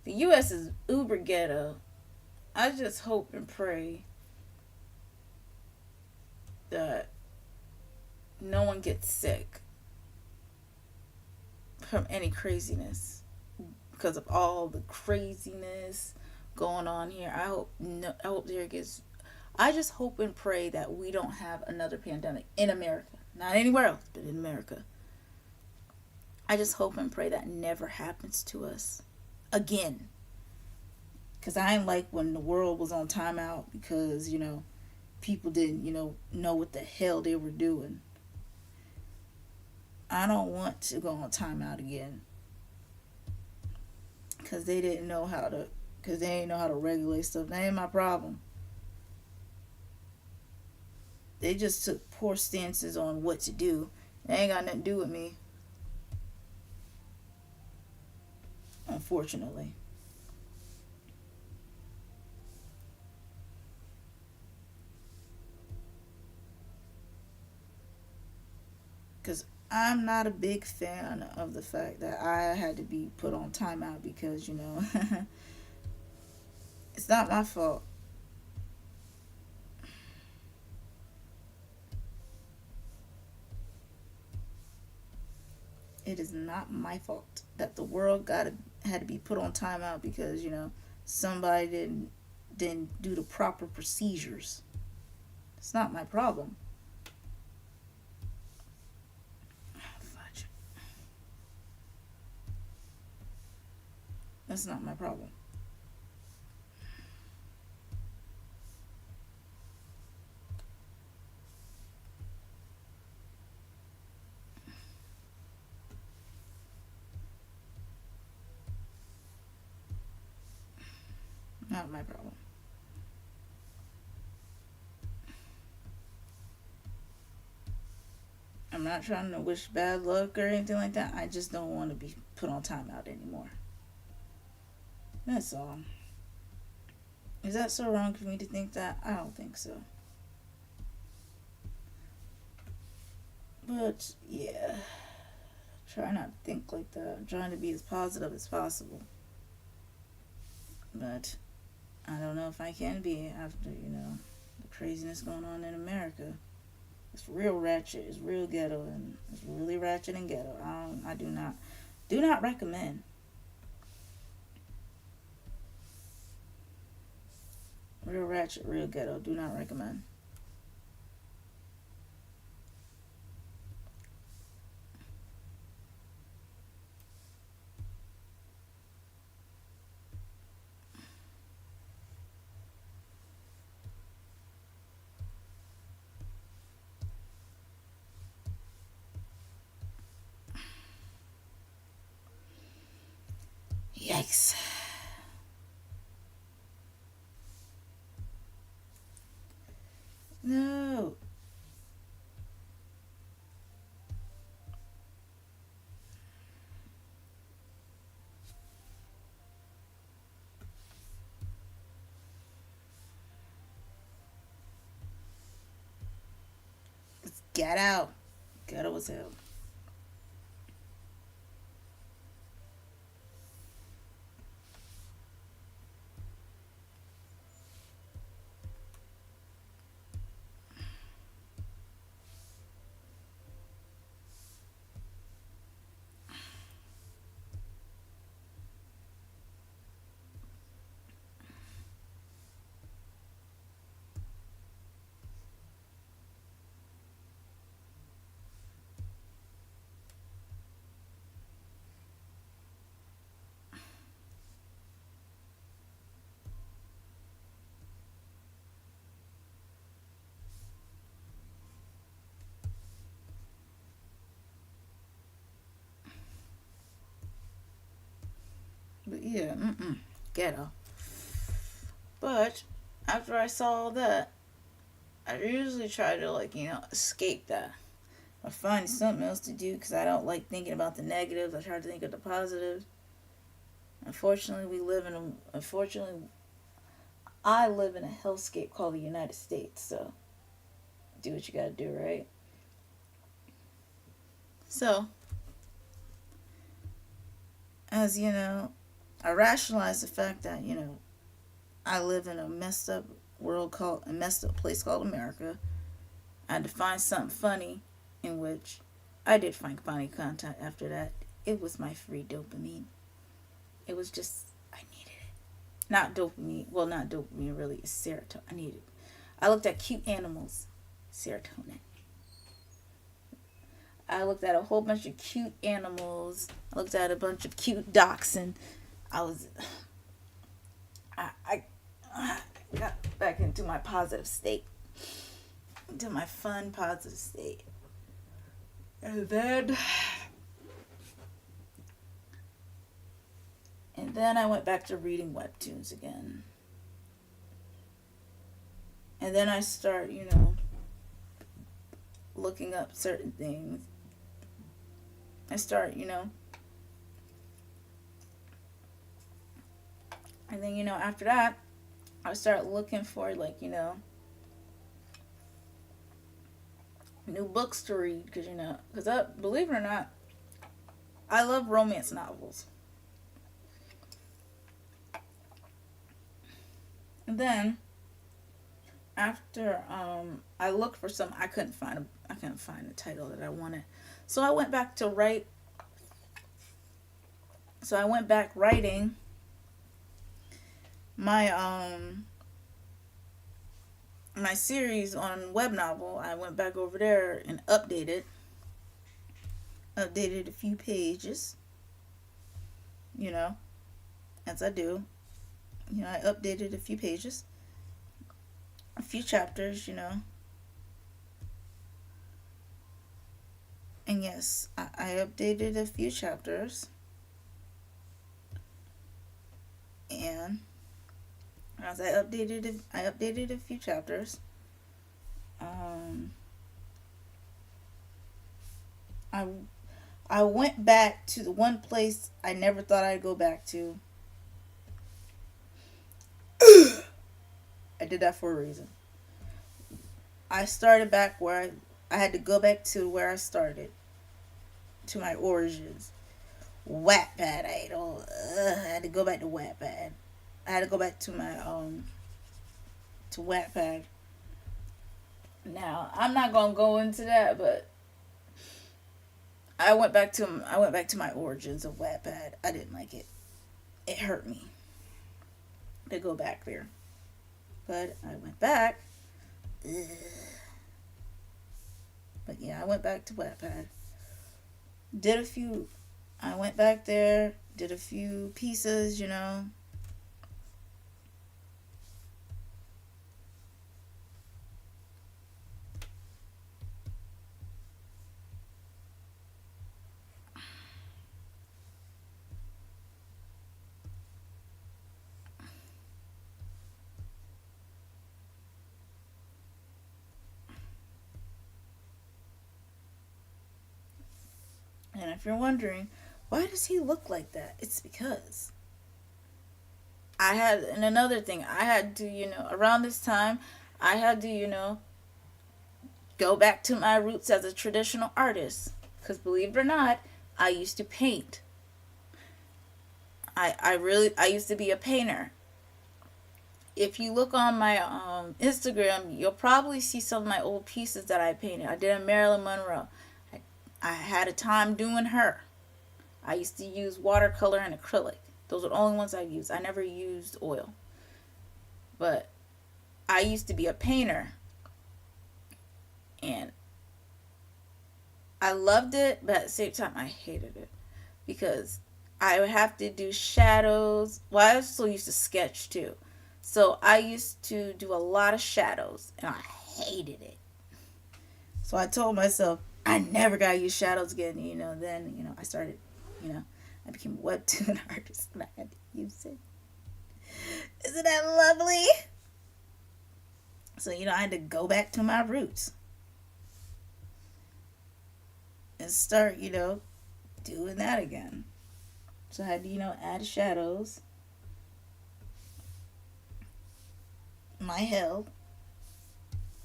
the U.S. is uber ghetto. I just hope and pray that no one gets sick from any craziness because of all the craziness going on here. I hope no, I hope there gets. I just hope and pray that we don't have another pandemic in America, not anywhere else, but in America. I just hope and pray that never happens to us again. Cause I ain't like when the world was on timeout because you know people didn't know what the hell they were doing. I don't want to go on timeout again because they didn't know how to because they didn't know how to regulate stuff. That ain't my problem. They just took poor stances on what to do. They ain't got nothing to do with me, unfortunately. Because I'm not a big fan of the fact that I had to be put on timeout because, you know, it's not my fault. It is not my fault that the world had to be put on timeout because, you know, somebody didn't do the proper procedures. It's not my problem. Fudge. That's not my problem. Not my problem. I'm not trying to wish bad luck or anything like that. I just don't want to be put on timeout anymore. That's all. Is that so wrong for me to think that? I don't think so. But yeah, try not to think like that. I'm trying to be as positive as possible. But I don't know if I can be after, you know, the craziness going on in America. It's real ratchet, it's real ghetto, and it's really ratchet and ghetto. I do not recommend. Real ratchet, real ghetto. Do not recommend. Yikes. No. Get out. Ghetto as hell. yeah, ghetto. But after I saw all that, I usually try to, like, escape that. I find something else to do because I don't like thinking about the negatives. I try to think of the positives. Unfortunately, I live in a hellscape called the United States. So do what you gotta do, right? So, as you know, I rationalize the fact that I live in a messed up place called America. I had to find something funny, in which I did find funny content after that. It was my free dopamine. It was just, I needed it. Not dopamine. Well, not dopamine, really. It's serotonin. I needed it. I looked at cute animals. Serotonin. I looked at a whole bunch of cute animals. I looked at a bunch of cute dachshund. I was, I got back into my positive state, into my fun, positive state. And then I went back to reading webtoons again. And then I start, looking up certain things. I start, and then, after that, I start looking for, like, new books to read. Because, believe it or not, I love romance novels. And then, after I looked for some, I couldn't find the title that I wanted. So I went back to write. So I went back writing my series on web novel. I went back over there and updated a few pages, as I do. I updated a few pages, a few chapters, And yes, I updated a few chapters. And as I updated a few chapters. I I went back to the one place I never thought I'd go back to. I did that for a reason. I started back where I had to go back to where I started, to my origins. Wattpad. I had to go back to Wattpad. I had to go back to my to Wattpad. Now I'm not gonna go into that, but I went back to my origins of Wattpad. I didn't like it. It hurt me to go back there, but I went back. Ugh. But yeah, I went back to Wattpad. Did a few. I went back there. Did a few pieces. And if you're wondering, why does he look like that? It's because and another thing, I had to, around this time, I had to, go back to my roots as a traditional artist. Because believe it or not, I used to paint. I used to be a painter. If you look on my Instagram, you'll probably see some of my old pieces that I painted. I did a Marilyn Monroe. I had a time doing her. I used to use watercolor and acrylic. Those are the only ones I used. I never used oil. But I used to be a painter. And I loved it, but at the same time I hated it. Because I would have to do shadows. Well, I also used to sketch too. So I used to do a lot of shadows. And I hated it. So I told myself, I never gotta use shadows again. Then I started, I became a webtoon artist and I had to use it. Isn't that lovely? So, I had to go back to my roots and start, doing that again. So I had to, add shadows, my hell.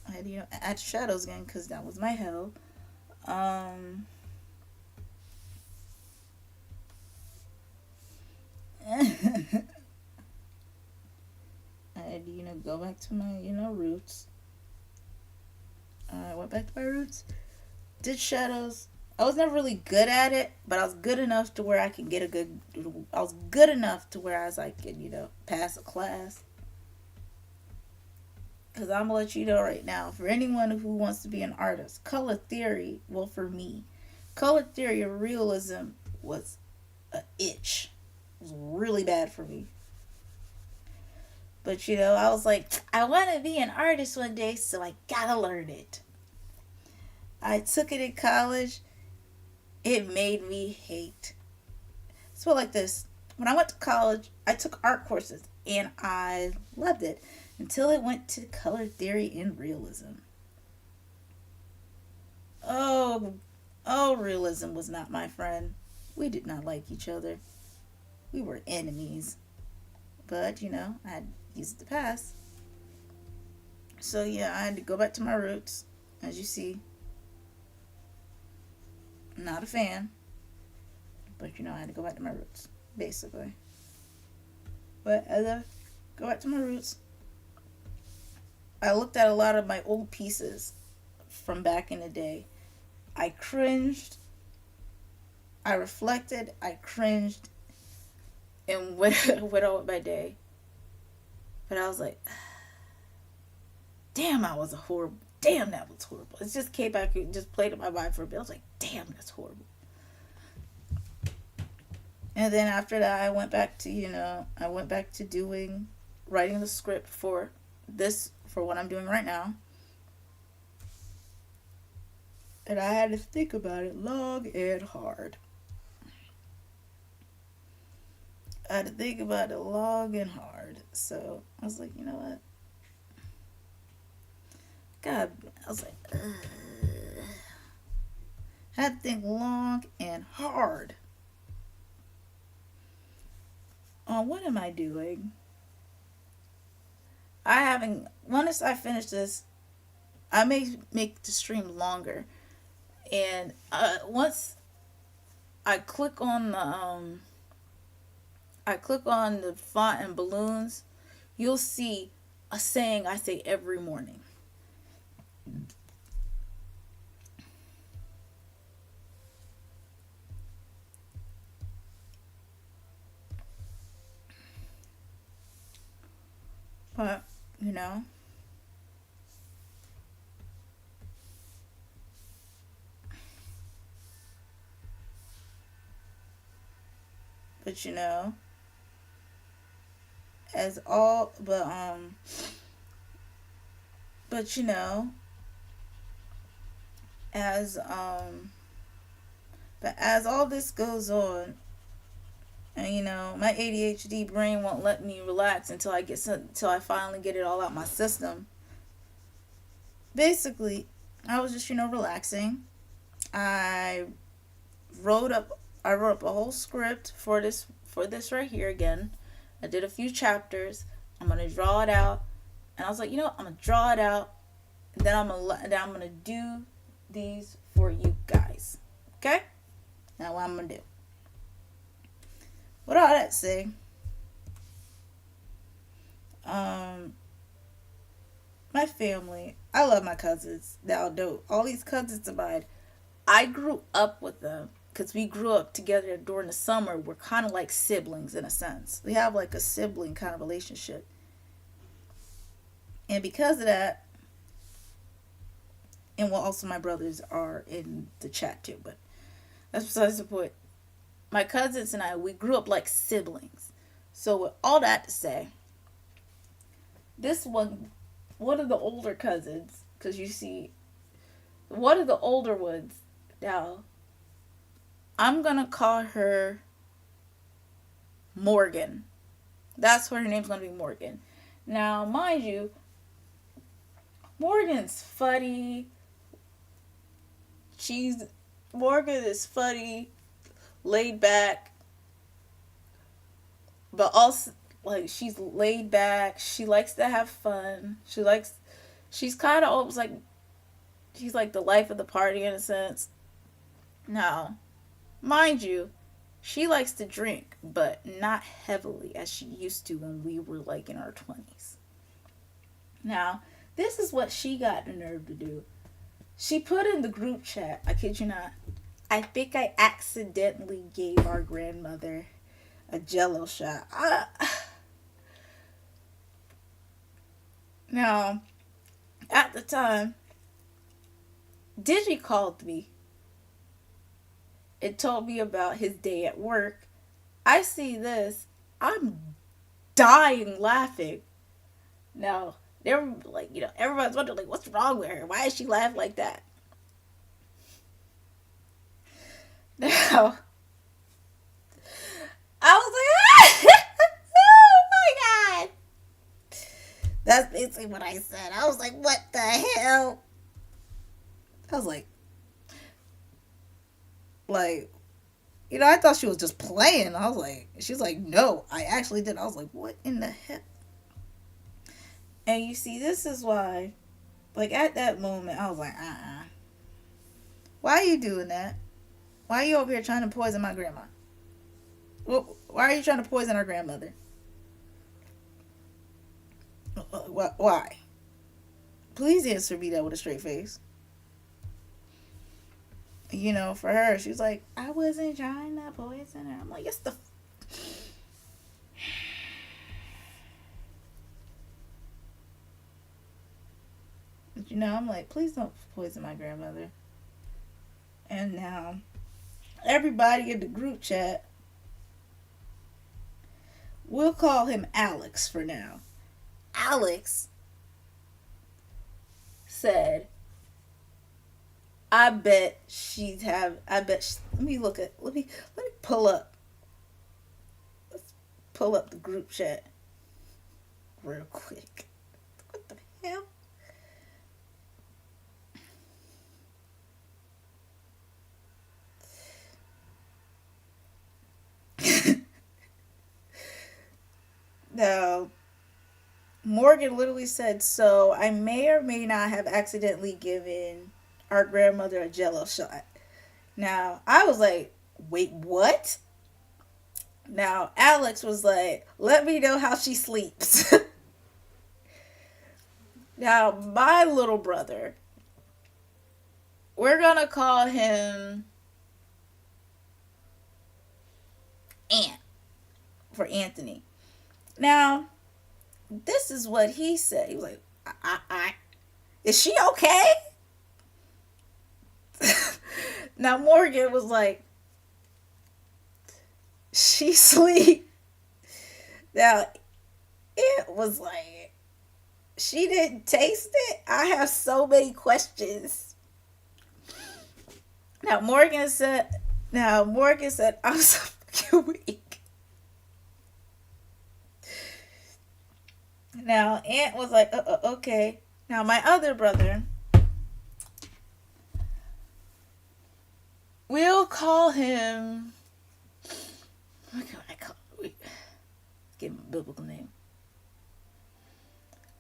I had to, add shadows again because that was my hell. I had to, go back to my, roots. I went back to my roots, did shadows. I was never really good at it, but I was good enough to where I could get a good. I was good enough to where I was like, could, pass a class. Because I'm gonna let you know right now, for anyone who wants to be an artist, color theory. Well, for me, color theory of realism was a itch. It was really bad for me. But I was like, I want to be an artist one day, so I gotta learn it. I took it in college. It made me hate. So like this, when I went to college, I took art courses and I loved it until it went to color theory and realism. Oh, realism was not my friend. We did not like each other. We were enemies. But, I had used it to pass. So yeah, I had to go back to my roots. As you see, not a fan. But, I had to go back to my roots, basically. But as I go back to my roots, I looked at a lot of my old pieces from back in the day. I cringed. I reflected. I cringed. And went on with my day. But I was like, damn, I was a horrible. Damn, that was horrible. It just came back and just played in my mind for a bit. I was like, damn, that's horrible. And then after that, I went back to writing the script for what I'm doing right now. And I had to think about it long and hard. I had to think about it long and hard. So I was like, you know what? God, I was like, ugh. I had to think long and hard on what am I doing. Once I finish this, I may make the stream longer. And once I click on the font and balloons, you'll see a saying I say every morning. But, but as all but as but as all this goes on, and my ADHD brain won't let me relax until I finally get it all out my system. Basically, I was just relaxing. I I wrote up a whole script for this right here again. I did a few chapters. I'm gonna draw it out, and I was like, I'm gonna draw it out, and then I'm gonna do these for you guys. Okay? Now what I'm gonna do. What all that say? My family. I love my cousins. Now, all these cousins of mine, I grew up with them because we grew up together during the summer. We're kind of like siblings in a sense. We have like a sibling kind of relationship. And because of that, and well, also my brothers are in the chat too, but that's besides the point. My cousins and I, we grew up like siblings. So with all that to say, this one of the older cousins, because you see, one of the older ones, now, I'm going to call her Morgan. That's what her name's gonna be, Morgan. Now, mind you, Morgan's funny. She's Morgan is funny, laid back, but also like she's laid back. She likes to have fun. She's kind of almost like she's like the life of the party in a sense. Now, mind you, she likes to drink, but not heavily as she used to when we were like in our 20s. Now, this is what she got the nerve to do. She put in the group chat, I kid you not, I think I accidentally gave our grandmother a jello shot. Now, at the time, Digi called me and told me about his day at work. I see this. I'm dying laughing. Now, they're like, everyone's wondering, like, what's wrong with her? Why is she laughing like that? Now, I was like, oh my god. That's basically what I said. I was like, what the hell? I was like, I thought she was just playing. I was like, she's like, no, I actually did. I was like, what in the heck? And you see, this is why, like, at that moment, I was like, why are you doing that? Why are you over here trying to poison my grandma? Why are you trying to poison our grandmother? Why? Please answer me that with a straight face. For her, she's like, I wasn't trying to poison her. I'm like, yes, I'm like, please don't poison my grandmother. And now, everybody in the group chat, we'll call him Alex for now. Alex said, let me pull up. Let's pull up the group chat real quick. What the hell? Now, Morgan literally said, so I may or may not have accidentally given our grandmother a jello shot. Now, I was like, wait, what? Now, Alex was like, let me know how she sleeps. Now, my little brother, we're going to call him Ant for Anthony. Now, this is what he said. He was like, is she okay? Now, Morgan was like, she sleep. Now, it was like, she didn't taste it. I have so many questions. Now, Morgan said, I'm so fucking weak. Now, Aunt was like, okay. Now, my other brother, we'll call him, what can I call him? Let's give him a biblical name.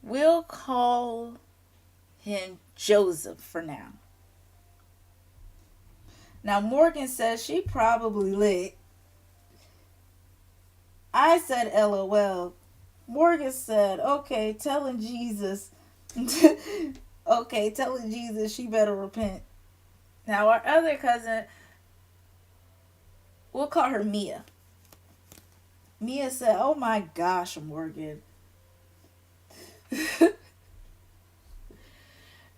We'll call him Joseph for now. Now, Morgan says she probably lit. I said LOL. Morgan said, okay, telling Jesus she better repent. Now, our other cousin, we'll call her Mia. Mia said, oh my gosh, Morgan.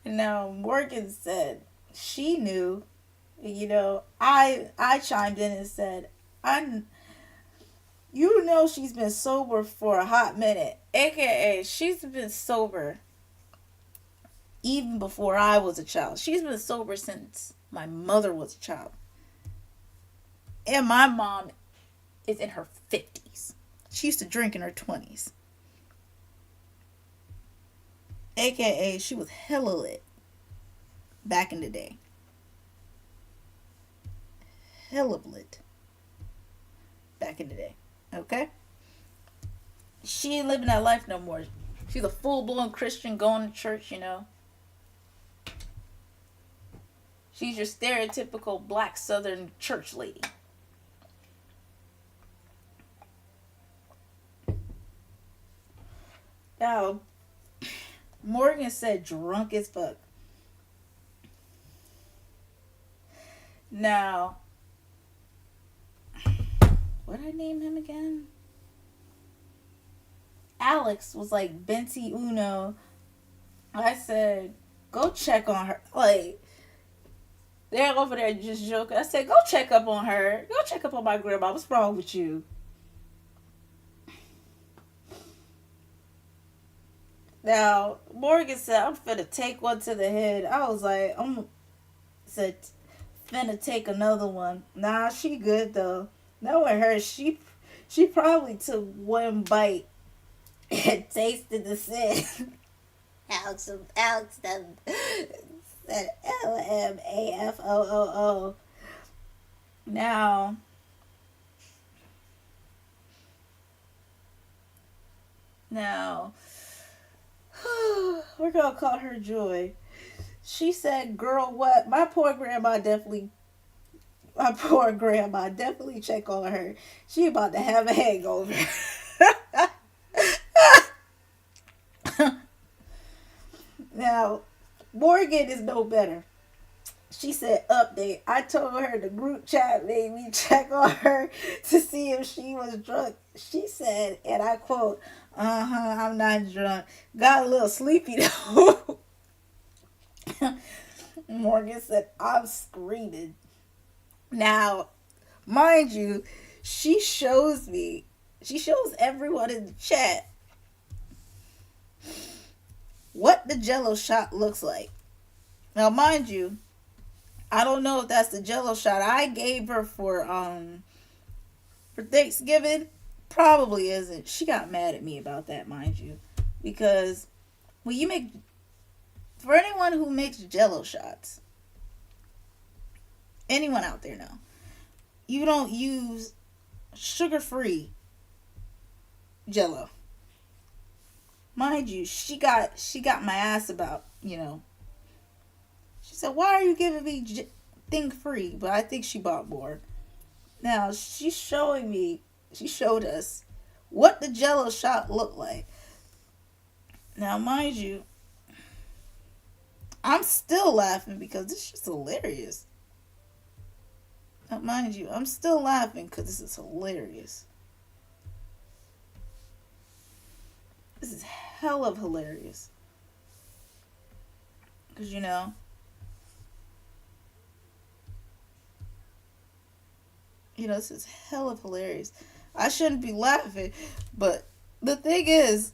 And now Morgan said she knew. I chimed in and said, she's been sober for a hot minute. AKA, she's been sober even before I was a child. She's been sober since my mother was a child. And my mom is in her 50s. She used to drink in her 20s. AKA, she was hella lit back in the day. Hella lit back in the day. Okay? She ain't living that life no more. She's a full blown Christian going to church. She's your stereotypical black southern church lady. Now, Morgan said drunk as fuck. Now, what did I name him again? Alex was like, Benti Uno. I said, go check on her. Like, they're over there just joking. I said, go check up on her. Go check up on my grandma. What's wrong with you? Now, Morgan said, I'm finna take one to the head. I was like, said, finna take another one. Nah, she good though. Knowing her, she probably took one bite and tasted the sin. Alex said LMAFOOO. Now, now, we're gonna call her Joy. She said, "Girl, what? My poor grandma definitely check on her. She about to have a hangover." Now, Morgan is no better. She said, update. I told her the group chat made me check on her to see if she was drunk. She said, and I quote, I'm not drunk. Got a little sleepy though. Morgan said, I'm screaming. Now, mind you, she shows everyone in the chat what the Jello shot looks like. Now, mind you, I don't know if that's the Jello shot I gave her for Thanksgiving. Probably isn't. She got mad at me about that, mind you, because when you make, for anyone who makes Jello shots, anyone out there know, you don't use sugar-free Jello. Mind you, she got my ass about, She said, why are you giving me thing free? But I think she bought more. Now, she showed us what the Jello shot looked like. Now, mind you, I'm still laughing because this is just hilarious. Now, mind you, I'm still laughing because this is hilarious. This is hell of hilarious. Because, this is hell of hilarious. I shouldn't be laughing, but the thing is,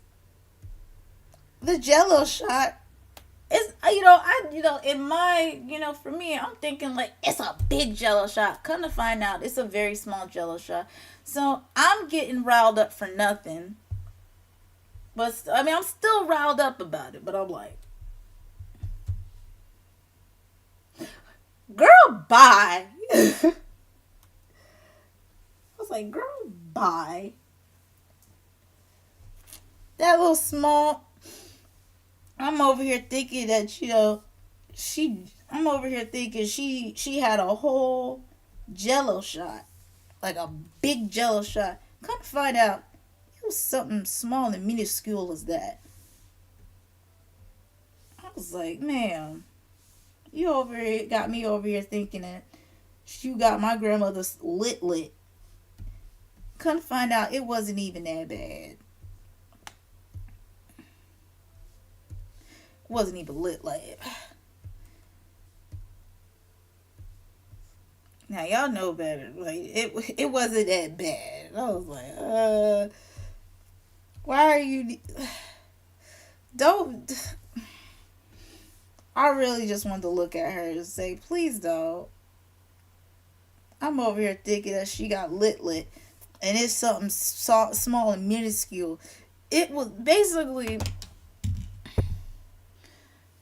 the Jello shot is, in my, for me, I'm thinking like it's a big Jello shot. Come to find out, it's a very small Jello shot. So I'm getting riled up for nothing. But I'm still riled up about it. But I'm like, girl, bye. I was like, girl, bye. That little small. I'm over here thinking that I'm over here thinking she had a whole Jello shot, like a big Jello shot. Come to find out, it was something small and minuscule as that. I was like, man, you got me over here thinking that you got my grandmother's lit. Couldn't find out it wasn't even that bad. Wasn't even lit like it. Now y'all know better. Like it wasn't that bad. I was like, why are you? Don't. I really just wanted to look at her and say, please don't. I'm over here thinking that she got lit. and it's something small and minuscule. It was basically,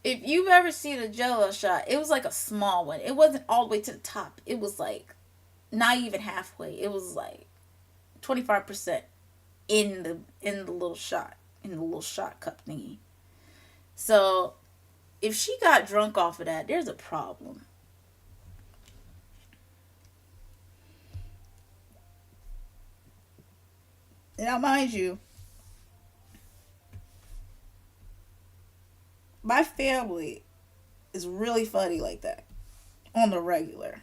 if you've ever seen a Jello shot, it was like a small one. It wasn't all the way to the top. It was like not even halfway. It was like 25% in the little shot, in the little shot cup thingy. So if she got drunk off of that, there's a problem. Now, mind you, my family is really funny like that on the regular.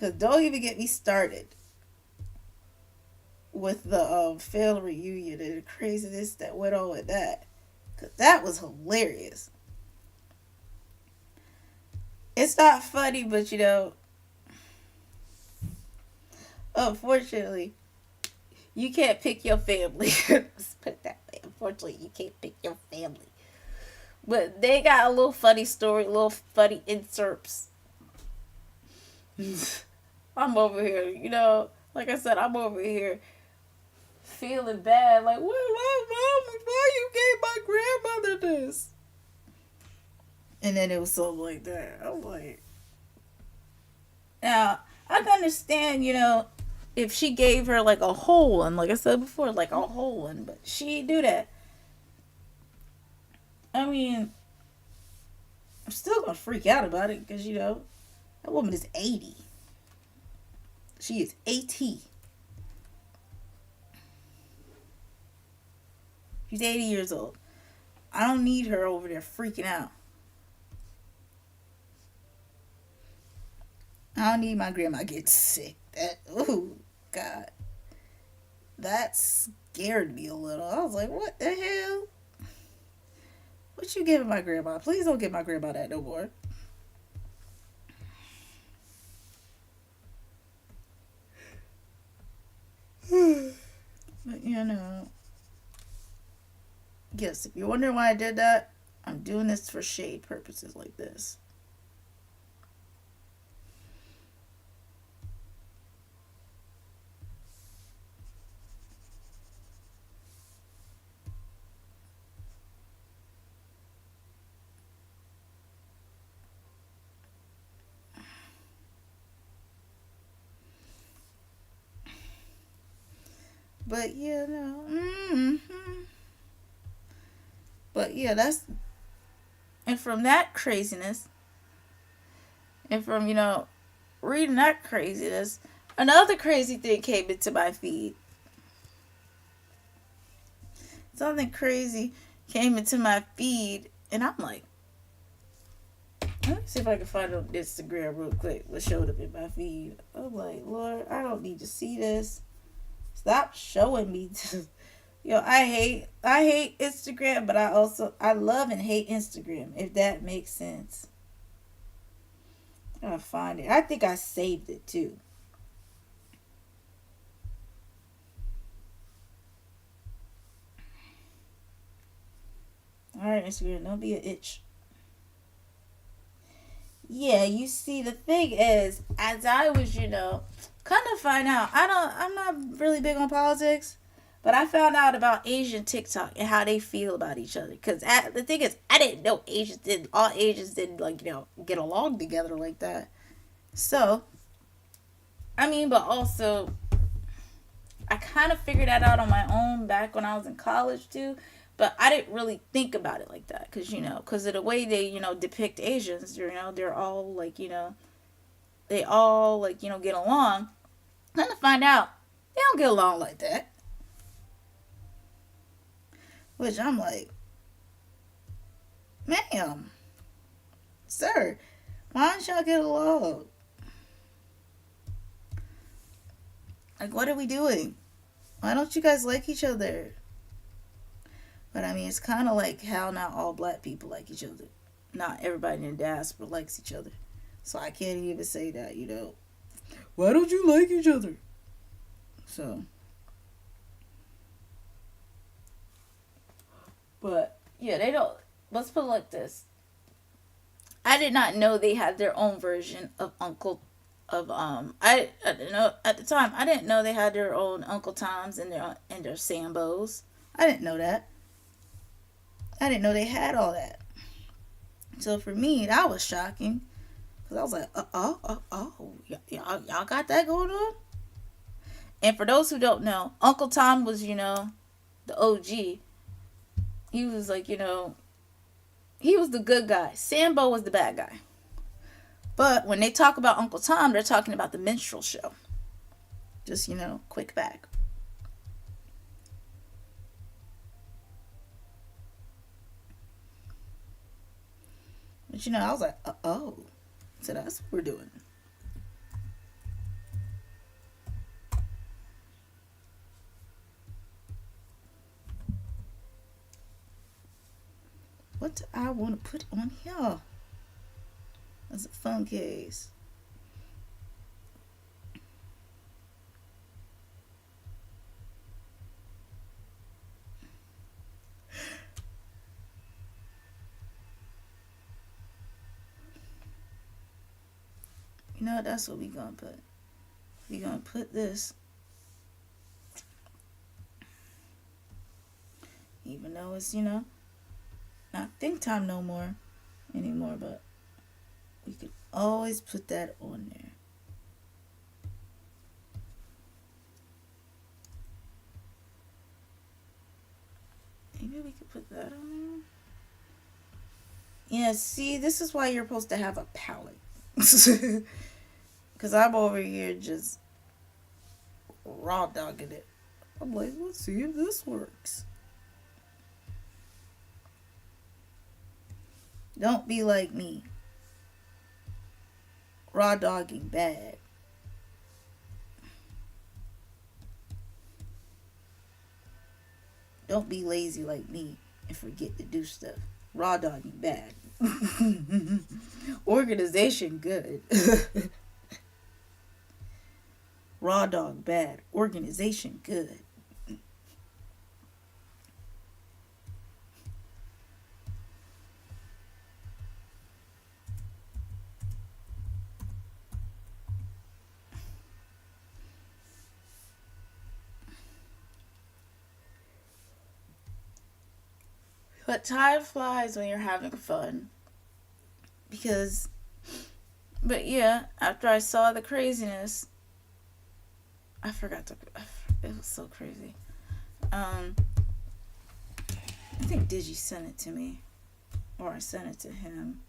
Cause don't even get me started with the family reunion and the craziness that went on with that. Cause that was hilarious. It's not funny, but unfortunately, you can't pick your family. Let's put it that way. Unfortunately, you can't pick your family. But they got a little funny story, a little funny inserts. I'm over here, like I said, I'm over here feeling bad. Like, why you gave my grandmother this? And then it was something like that. I'm like, now, I can understand, if she gave her like a whole one, like I said before, like a whole one, but she do that. I mean, I'm still gonna freak out about it because that woman is 80. She is 80. She's 80 years old. I don't need her over there freaking out. I don't need my grandma getting sick. Oh God, that scared me a little. I was like, what the hell? What you giving my grandma? Please don't give my grandma that no more. But yes, if you're wondering why I did that, I'm doing this for shade purposes like this. But But yeah, and from that craziness, and from reading that craziness, another crazy thing came into my feed. Something crazy came into my feed, and I'm like, let me see if I can find it on Instagram real quick. What showed up in my feed? I'm like, Lord, I don't need to see this. Stop showing me. I hate Instagram, but I love and hate Instagram. If that makes sense. I gotta find it. I think I saved it too. All right, Instagram, don't be an itch. Yeah, you see, the thing is, as I was, kind of find out, I'm not really big on politics, but I found out about Asian TikTok and how they feel about each other. Because the thing is, I didn't know all Asians didn't, like, get along together like that. So, I mean, but also, I kind of figured that out on my own back when I was in college too. But I didn't really think about it like that because of the way they depict Asians. They're all like they all like get along. Then to find out they don't get along like that. Which I'm like, ma'am, sir, why don't y'all get along? Like, what are we doing? Why don't you guys like each other? But I mean, it's kind of like how not all black people like each other. Not everybody in the diaspora likes each other. So I can't even say that. Why don't you like each other? So, but yeah, they don't. Let's put it like this. I did not know they had their own version of Uncle of I didn't know at the time. I didn't know they had their own Uncle Toms and their Sambos. I didn't know that. I didn't know they had all that. So for me, that was shocking because I was like, y'all got that going on. And for those who don't know, Uncle Tom was, the OG. He was like, he was the good guy. Sambo was the bad guy. But when they talk about Uncle Tom, they're talking about the minstrel show. Just, quick back. But, I was like, oh. So that's what we're doing. What do I want to put on here? That's a phone case. That's what we gonna put. We gonna put this, even though it's not think time no more anymore, but we could always put that on there. Maybe we could put that on there. Yeah, see, this is why you're supposed to have a palette. Because I'm over here just raw dogging it. I'm like, let's see if this works. Don't be like me. Raw dogging bad. Don't be lazy like me and forget to do stuff. Raw dogging bad. Organization good. Raw dog bad. Organization good. But time flies when you're having fun. Because, but yeah, after I saw the craziness, I forgot to. It was so crazy. I think Digi sent it to me, or I sent it to him.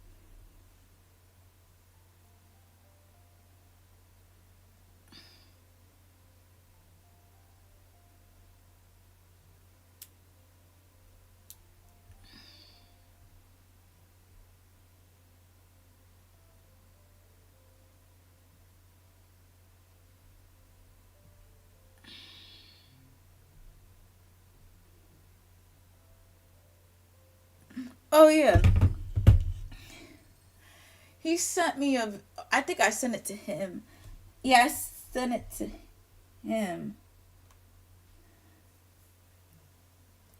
Oh yeah, he sent me a. I think I sent it to him. Yeah, I sent it to him.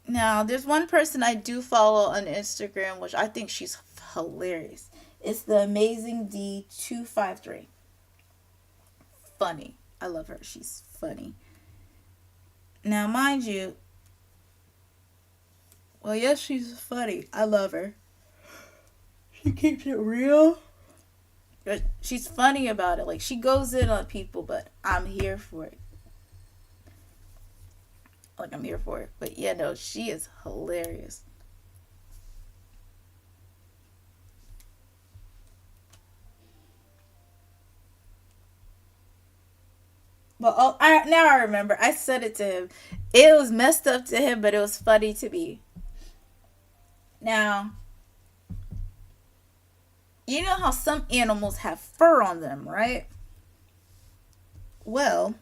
Now, there's one person I do follow on Instagram, which I think she's hilarious. It's the Amazing D253. Funny. I love her. She's funny. Now, mind you, well, yes, she's funny. I love her. She keeps it real. But she's funny about it. Like, she goes in on people, but I'm here for it. Like, I'm here for it. But yeah, no, she is hilarious. But now I remember. I said it to him. It was messed up to him, but it was funny to me. Now, you know how some animals have fur on them, right? Well,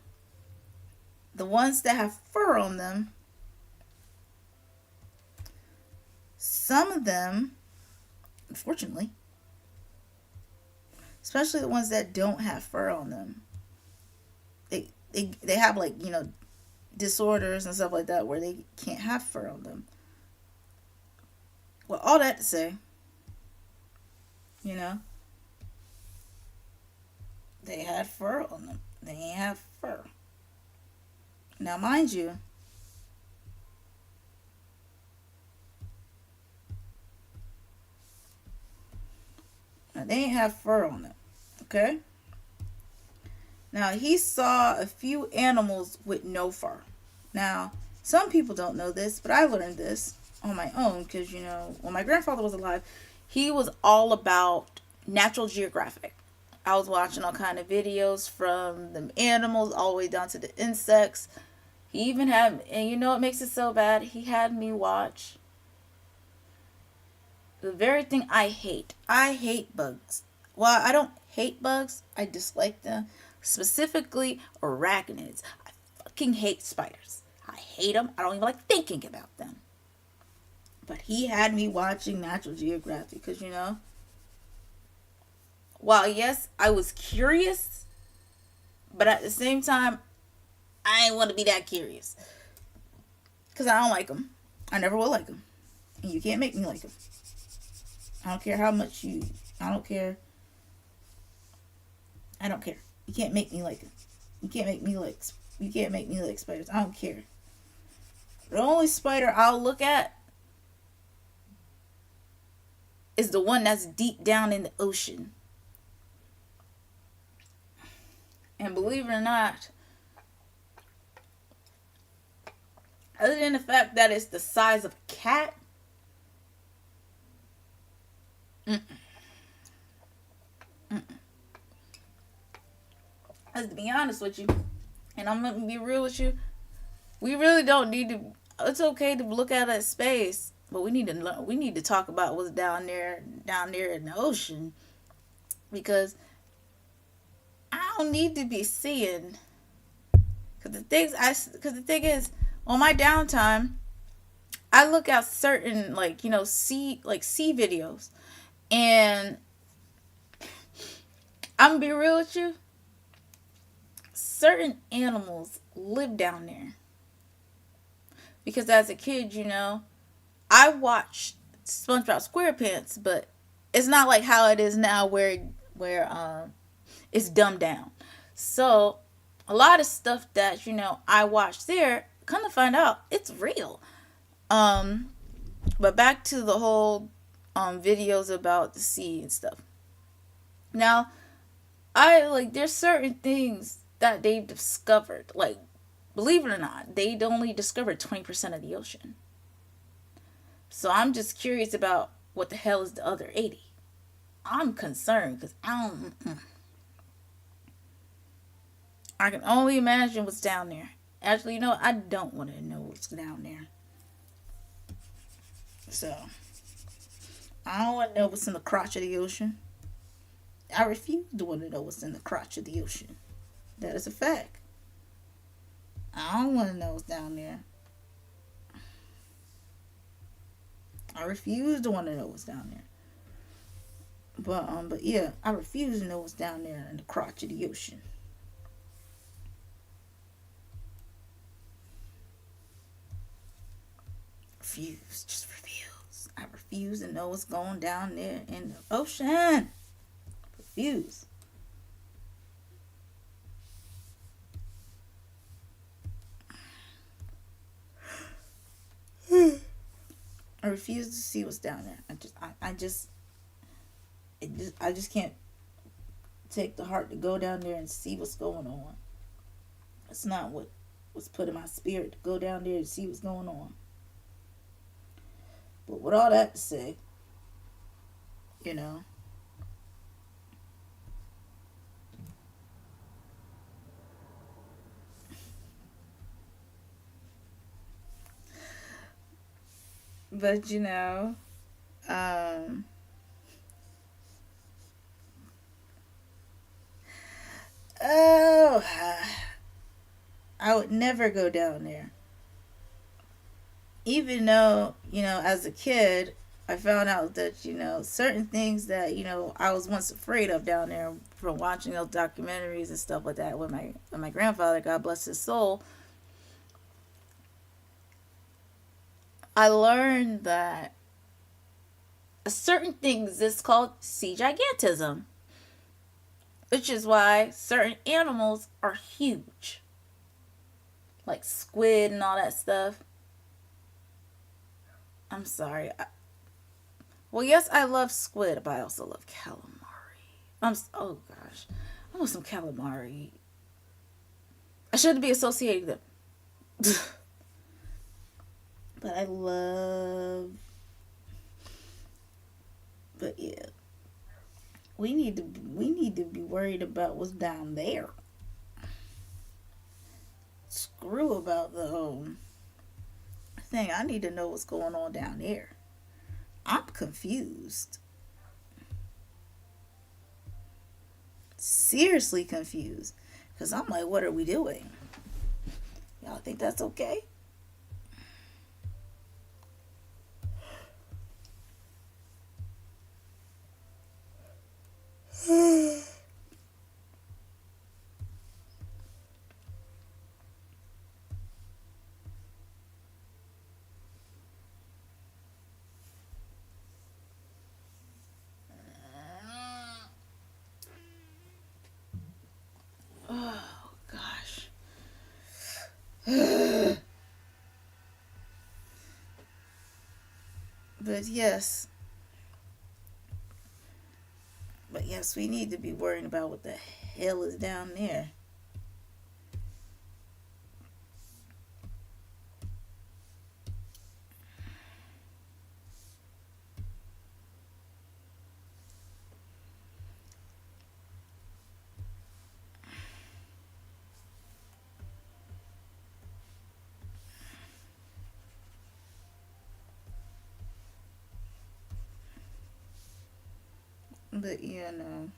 the ones that have fur on them, some of them, unfortunately, especially the ones that don't have fur on them, they have like, disorders and stuff like that where they can't have fur on them. Well, all that to say, you know, They had fur on them. They ain't have fur. Now, mind you, they ain't have fur on them. Okay? Now, he saw a few animals with no fur. Now, some people don't know this, but I learned this on my own because, when my grandfather was alive, he was all about Natural Geographic. I was watching all kind of videos from the animals all the way down to the insects. He even had, and what makes it so bad? He had me watch the very thing I hate. I hate bugs. Well, I don't hate bugs. I dislike them. Specifically, arachnids. I fucking hate spiders. I hate them. I don't even like thinking about them. But he had me watching Natural Geographic because, while yes, I was curious, but at the same time, I didn't want to be that curious. Because I don't like them. I never will like them. And you can't make me like them. I don't care how much you. I don't care. I don't care. You can't make me like them. You can't make me like. You can't make me like spiders. I don't care. The only spider I'll look at is the one that's deep down in the ocean. And believe it or not, other than the fact that it's the size of a cat, mm-mm. Mm-mm. Let's be honest with you, and I'm gonna be real with you. We really don't need to. It's okay to look at that space, but we need to learn. We need to talk about what's down there in the ocean, because I don't need to be seeing. Because the thing is, on my downtime, I look at certain sea videos, and I'm gonna be real with you. Certain animals live down there. Because as a kid, I watched SpongeBob SquarePants, but it's not like how it is now where it's dumbed down. So a lot of stuff that I watched there, come to find out, it's real. But back to the whole videos about the sea and stuff. Now, there's certain things that they've discovered. Like, believe it or not, they'd only discovered 20% of the ocean. So I'm just curious about what the hell is the other 80. I'm concerned because I can only imagine what's down there. Actually, I don't want to know what's down there. So, I don't want to know what's in the crotch of the ocean. I refuse to want to know what's in the crotch of the ocean. That is a fact. I don't want to know what's down there. I refuse to want to know what's down there. But yeah, I refuse to know what's down there in the crotch of the ocean. Refuse, just refuse. I refuse to know what's going down there in the ocean. Refuse. I refuse to see what's down there. I just can't take the heart to go down there and see what's going on. It's not what was put in my spirit to go down there and see what's going on. But with all that to say, but oh, I would never go down there. Even though, as a kid, I found out that, certain things that, I was once afraid of down there from watching those documentaries and stuff like that with my grandfather, God bless his soul. I learned that a certain thing exists called sea gigantism. Which is why certain animals are huge, like squid and all that stuff. I'm sorry. Well, yes, I love squid, but I also love calamari. Oh gosh, I want some calamari. I shouldn't be associating them, but I love. But yeah, we need to be worried about what's down there. Screw about the thing. I need to know what's going on down there. I'm confused. Seriously confused. Because I'm like, what are we doing? Y'all think that's okay? Oh, gosh. But yes. But yes, we need to be worrying about what the hell is down there. But yeah, no.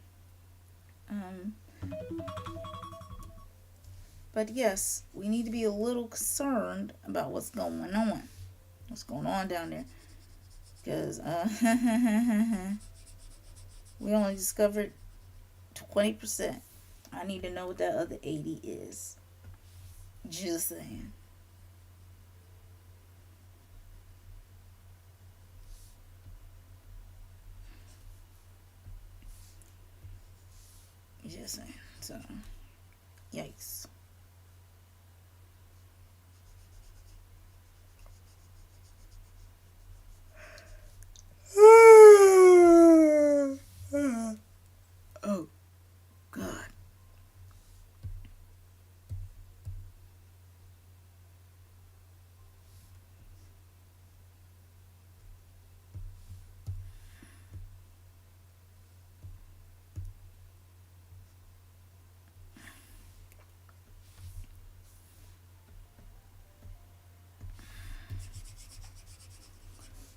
Um, but yes, we need to be a little concerned about what's going on. What's going on down there? Because we only discovered 20%. I need to know what that other 80 is. Just saying. Just saying. So, yikes. Oh, God.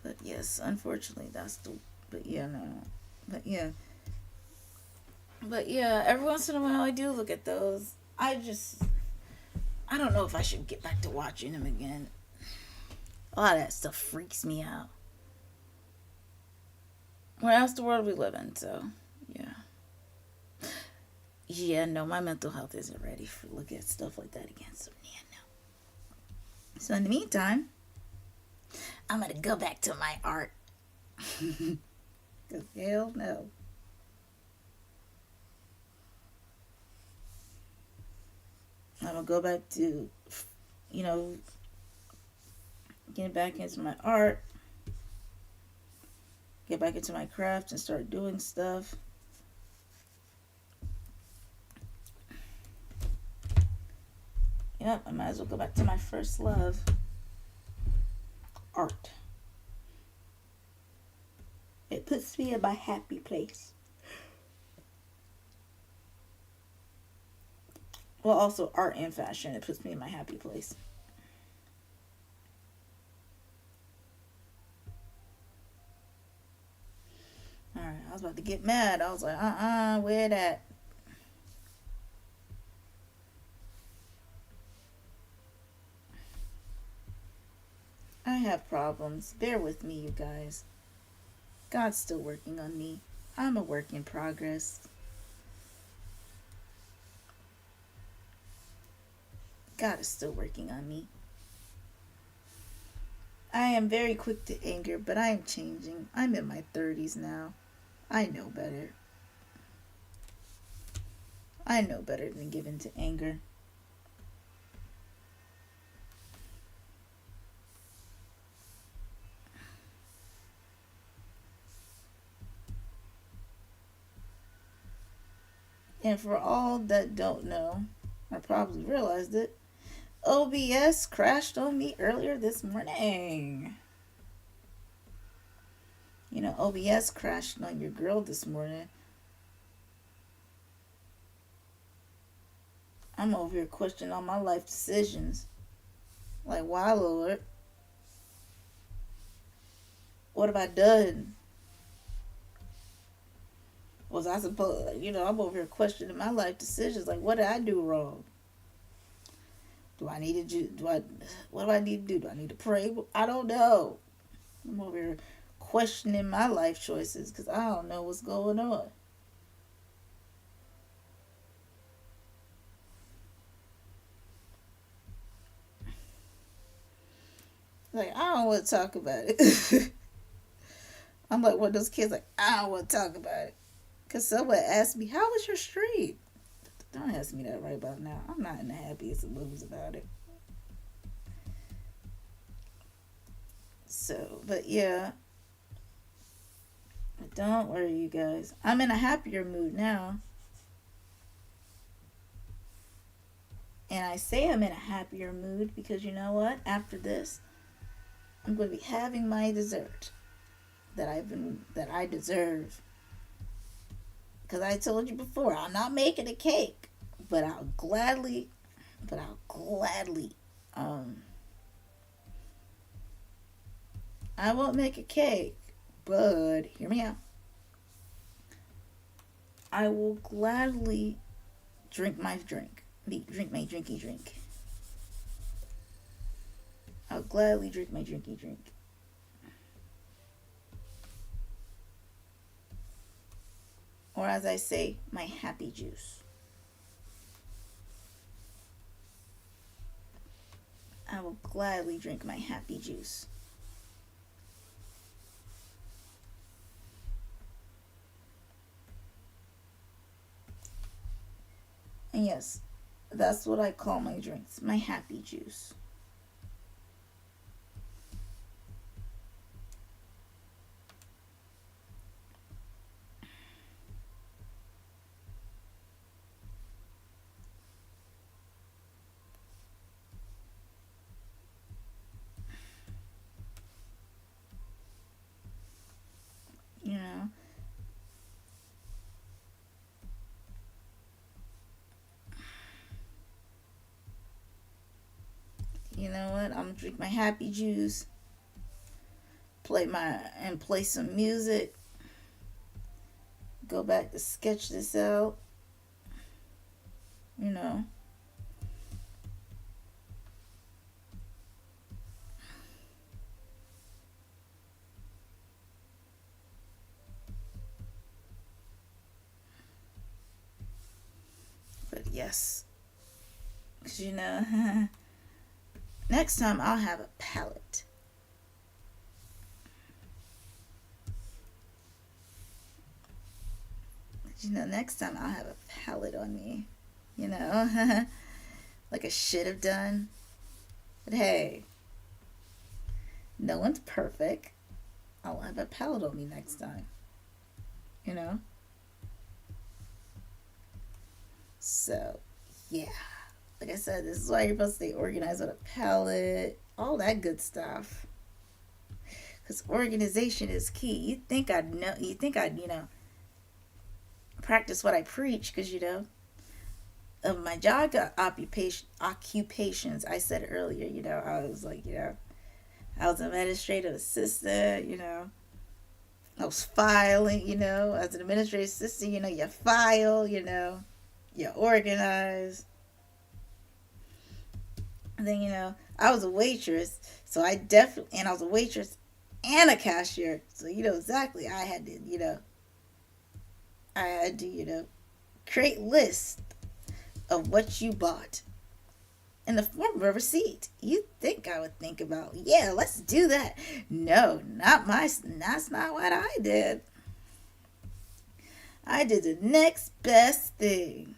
But yes, unfortunately, that's the. But yeah, no. But yeah. But yeah, every once in a while I do look at those. I don't know if I should get back to watching them again. A lot of that stuff freaks me out. Well, that's the world we live in, so yeah. Yeah, no, my mental health isn't ready for look at stuff like that again. So yeah, no. So in the meantime, I'm gonna go back to my art. Cause hell no. I'm gonna go back to, you know, get back into my art, get back into my craft, and start doing stuff. Yep, I might as well go back to my first love, art. It puts me in my happy place. Well, also art and fashion. It puts me in my happy place. All right, I was about to get mad. I was like, where that? I have problems. Bear with me, you guys. God's still working on me. I'm a work in progress. God is still working on me. I am very quick to anger, but I am changing. I'm in my 30s now. I know better. I know better than give in to anger. And for all that don't know, or probably realized it, OBS crashed on me earlier this morning. OBS crashed on your girl this morning. I'm over here questioning all my life decisions. Like, why, Lord? What have I done? Was I supposed, I'm over here questioning my life decisions. Like, what did I do wrong? Do I need to what do I need to do? Do I need to pray? I don't know. I'm over here questioning my life choices because I don't know what's going on. Like, I don't want to talk about it. I'm like one of those kids, like, I don't want to talk about it. Because someone asked me, how was your stream? Don't ask me that right about now. I'm not in the happiest of moods about it. So, but yeah. Don't worry, you guys. I'm in a happier mood now. And I say I'm in a happier mood because you know what? After this, I'm going to be having my dessert that I deserve. Because I told you before, I'm not making a cake, but I'll gladly, but I'll gladly, um, I won't make a cake, but hear me out. I will gladly drink my drink, drink my drinky drink. I'll gladly drink my drinky drink. Or as I say, my happy juice. I will gladly drink my happy juice. And yes, that's what I call my drinks, my happy juice. You know, you know what? I'm gonna drink my happy juice, play some music, go back to sketch this out. You know, but yes, because next time I'll have a palette. Next time I'll have a palette on me. You know, like I should have done. But hey, no one's perfect. I'll have a palette on me next time. You know? So, yeah. Like I said, this is why you're supposed to stay organized with a palette, all that good stuff. Because organization is key. You think I'd, practice what I preach because, of my job occupations, I said earlier, I was like, I was an administrative assistant, I was filing, as an administrative assistant, you file, you organize. And then, I was a waitress, so and I was a waitress and a cashier. So, exactly, I had to, create lists of what you bought in the form of a receipt. You think I would think about, yeah, let's do that. No, that's not what I did. I did the next best thing.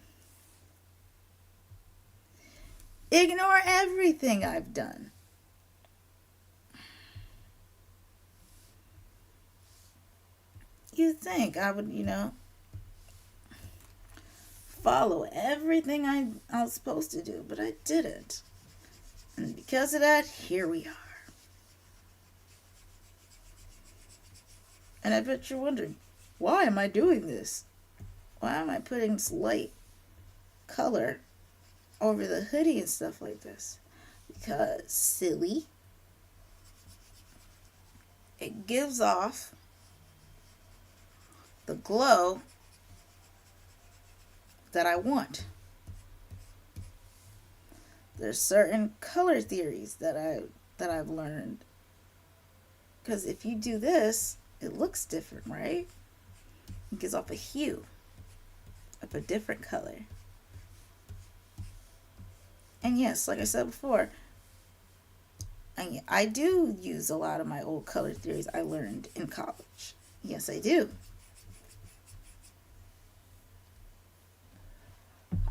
Ignore everything I've done. You think I would, follow everything I was supposed to do, but I didn't. And because of that, here we are. And I bet you're wondering, why am I doing this? Why am I putting this light color over the hoodie and stuff like this? Because, silly, it gives off the glow that I want. There's certain color theories that I've learned. Because if you do this, it looks different, right? It gives off a hue of a different color. And yes, like I said before, I do use a lot of my old color theories I learned in college. Yes, I do.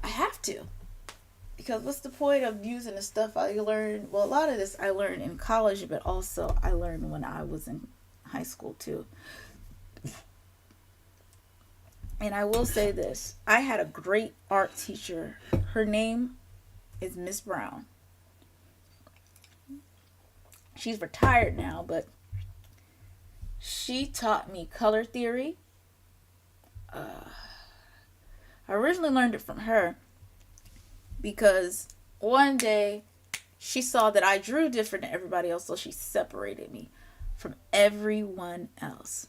I have to. Because what's the point of using the stuff I learned? Well, a lot of this I learned in college, but also I learned when I was in high school too. And I will say this, I had a great art teacher. Her name is Miss Brown. She's retired now, but she taught me color theory. I originally learned it from her because one day she saw that I drew different than everybody else, so she separated me from everyone else.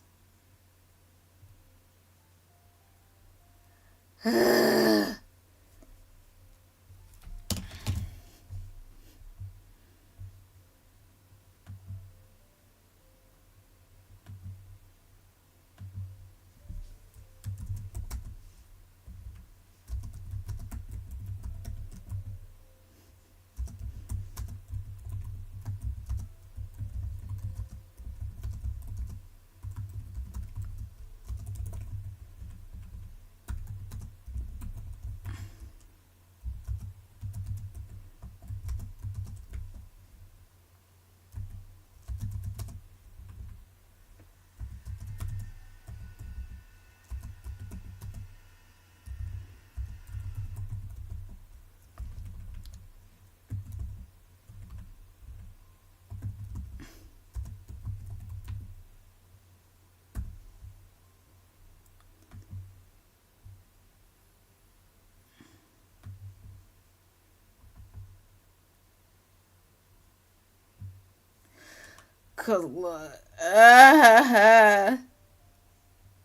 Cause look,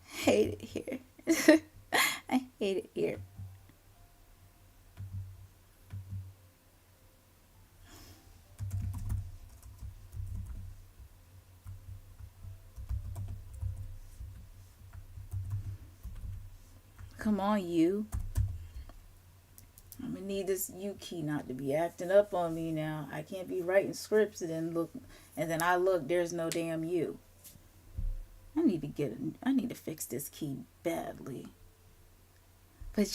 hate it here. I hate it here. Come on, you. I'm gonna need this U key not to be acting up on me now. I can't be writing scripts and then look, and then I look. There's no damn U. I need to fix this key badly. But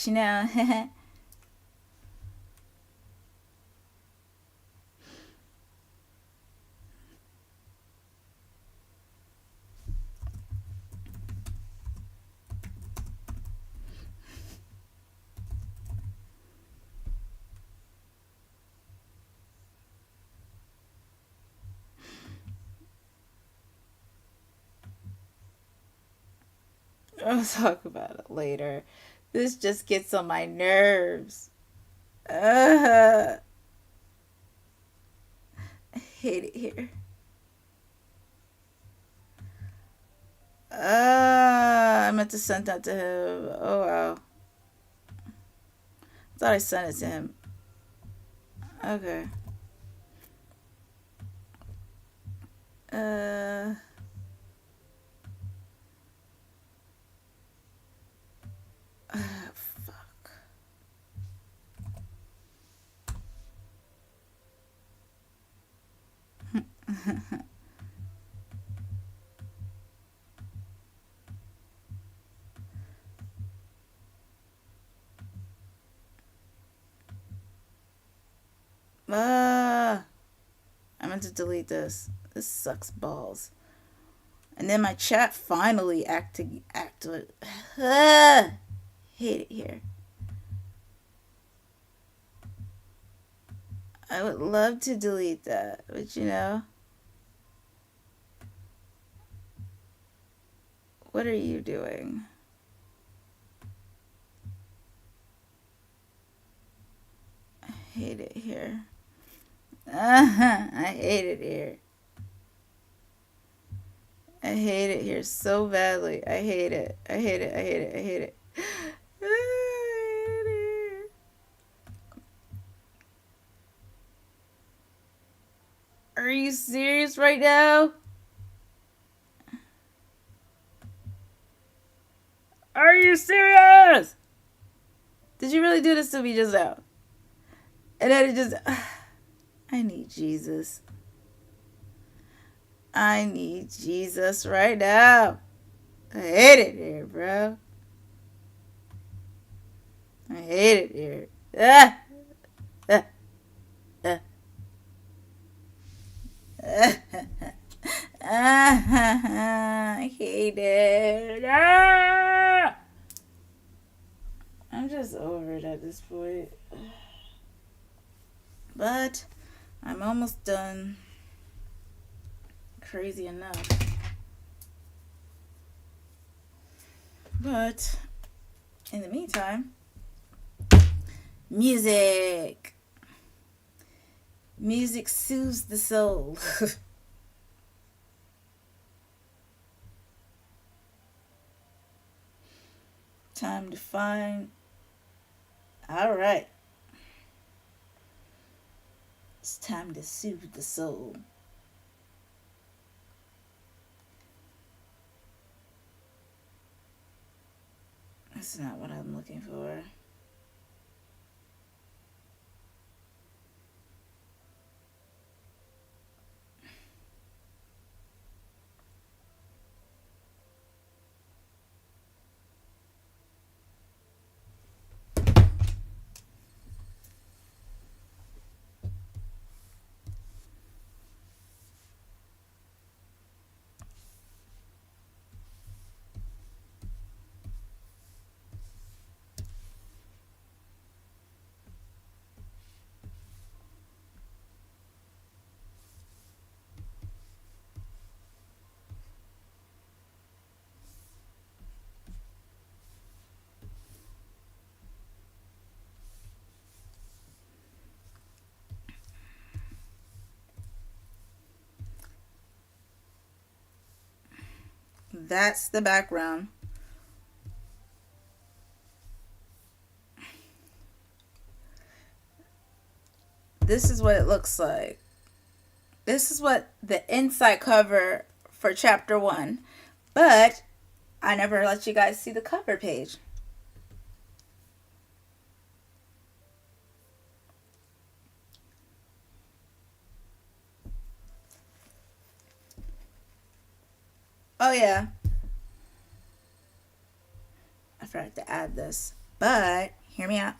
I'll talk about it later. This just gets on my nerves. Uh, I hate it here. I meant to send that to him. Oh wow. I thought I sent it to him. Okay. Uh. Fuck. having to delete this. This sucks balls. And then my chat finally acted. Hate it here. I would love to delete that, but you know. What are you doing? I hate it here. I hate it here. I hate it here so badly. I hate it. I hate it. I hate it. I hate it. I hate it. Are you serious right now? Are you serious? Did you really do this to me just now? And then it just... I need Jesus. I need Jesus right now. I hate it here, bro. I hate it here. I hate it. I'm just over it at this point. But I'm almost done. Crazy enough. But in the meantime, music. Music soothes the soul. Time to find. All right. It's time to soothe the soul. That's not what I'm looking for. That's the background. This is what it looks like. This is what the inside cover for chapter 1. But I never let you guys see the cover page. Oh yeah. I forgot to add this. But hear me out.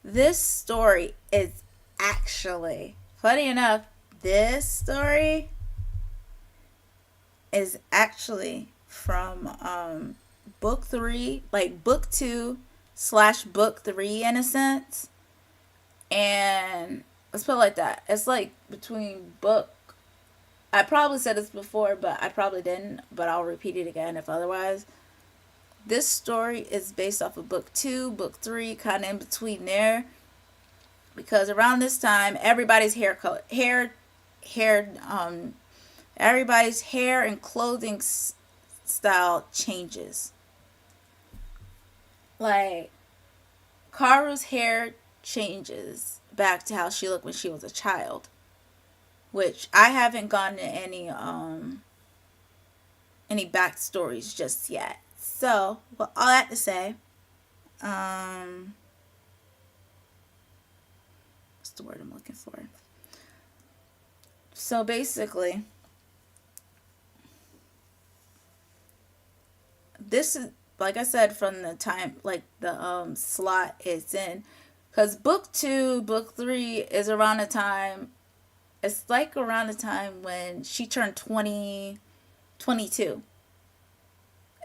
This story is actually, funny enough, this story is actually from book 3, like book 2/book 3 in a sense. And let's put it like that. It's like between book, I probably said this before, but I probably didn't, but I'll repeat it again if otherwise. This story is based off of book 2, book 3, kind of in between there. Because around this time, everybody's everybody's hair and clothing style changes. Like, Karu's hair changes back to how she looked when she was a child. Which I haven't gotten any backstories just yet. So, well, all that to say, what's the word I'm looking for? So basically, this is, like I said, from the time, like the slot it's in, because book 2, book 3 is around the time It's like around the time when she turned 20, 22.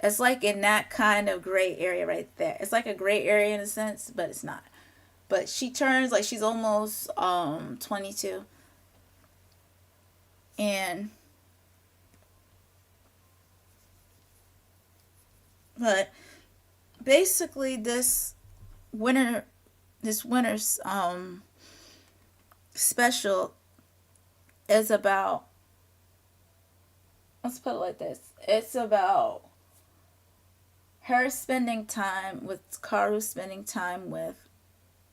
It's like in that kind of gray area right there. It's like a gray area in a sense, but it's not. But she turns like she's almost 22, and but basically winter this winter's special is about, let's put it like this. It's about her spending time with Karu, spending time with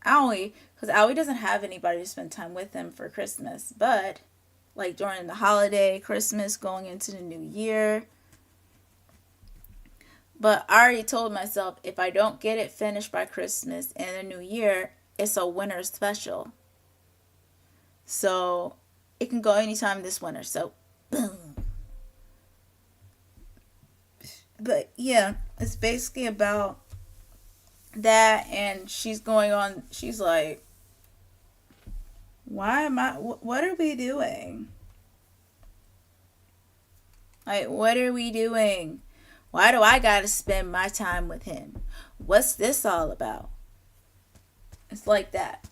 Aoi, because Aoi doesn't have anybody to spend time with him for Christmas. But like during the holiday, Christmas, going into the new year. But I already told myself if I don't get it finished by Christmas and the new year, it's a winter special. So it can go anytime this winter. So boom. But yeah, it's basically about that, and she's going on. She's like, "Why am I? What are we doing? Like, what are we doing? Why do I gotta spend my time with him? What's this all about?" It's like that.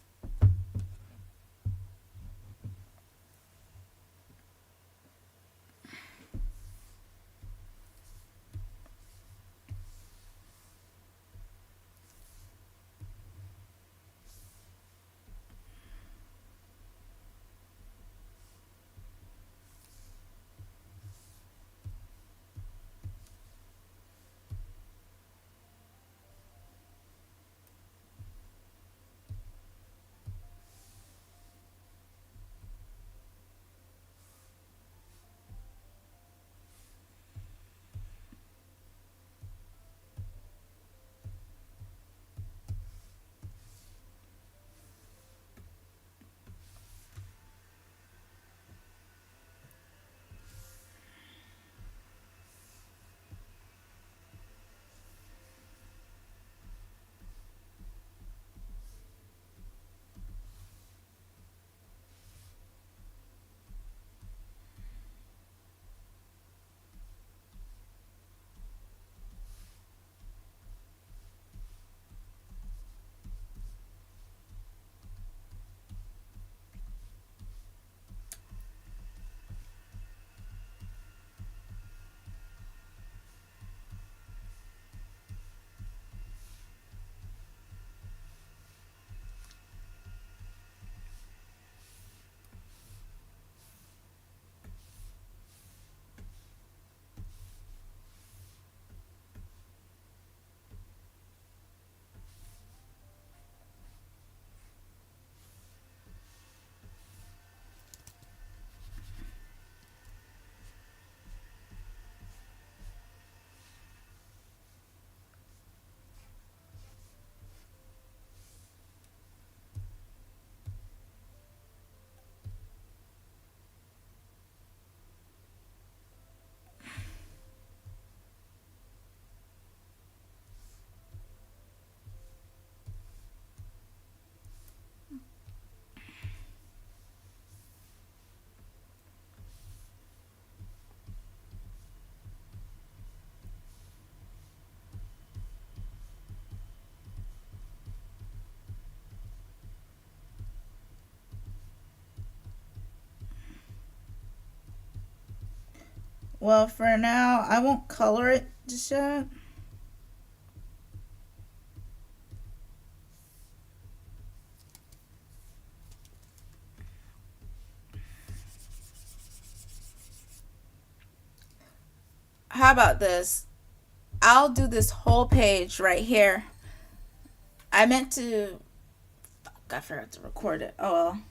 Well, for now, I won't color it just yet. How about this? I'll do this whole page right here. I meant to. Fuck, I forgot to record it. Oh well.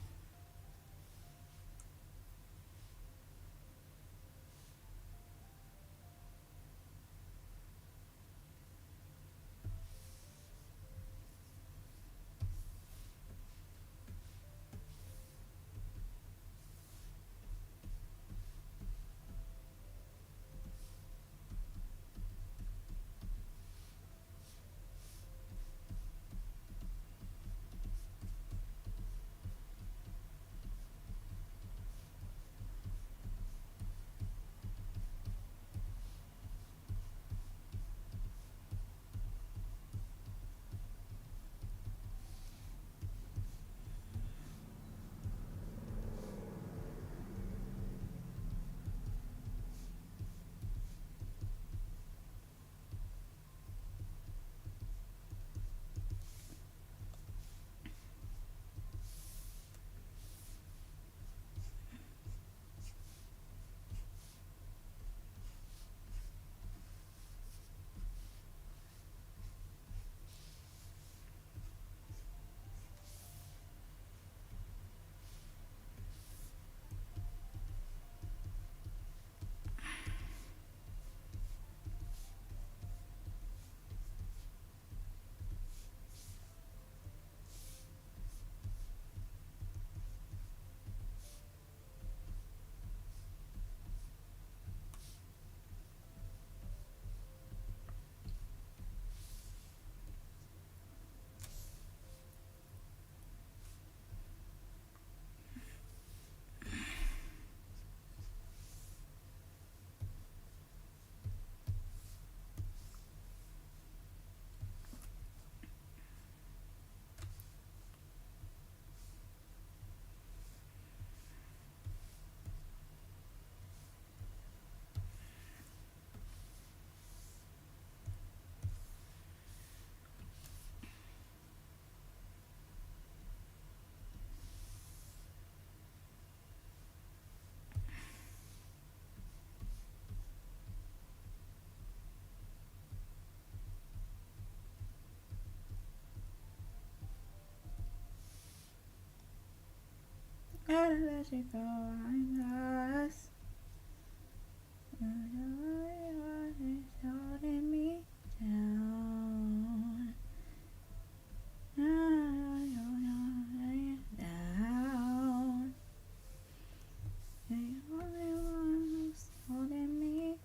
gotta let you go. I guess. Holding me down. Down. You're the only one who's holding me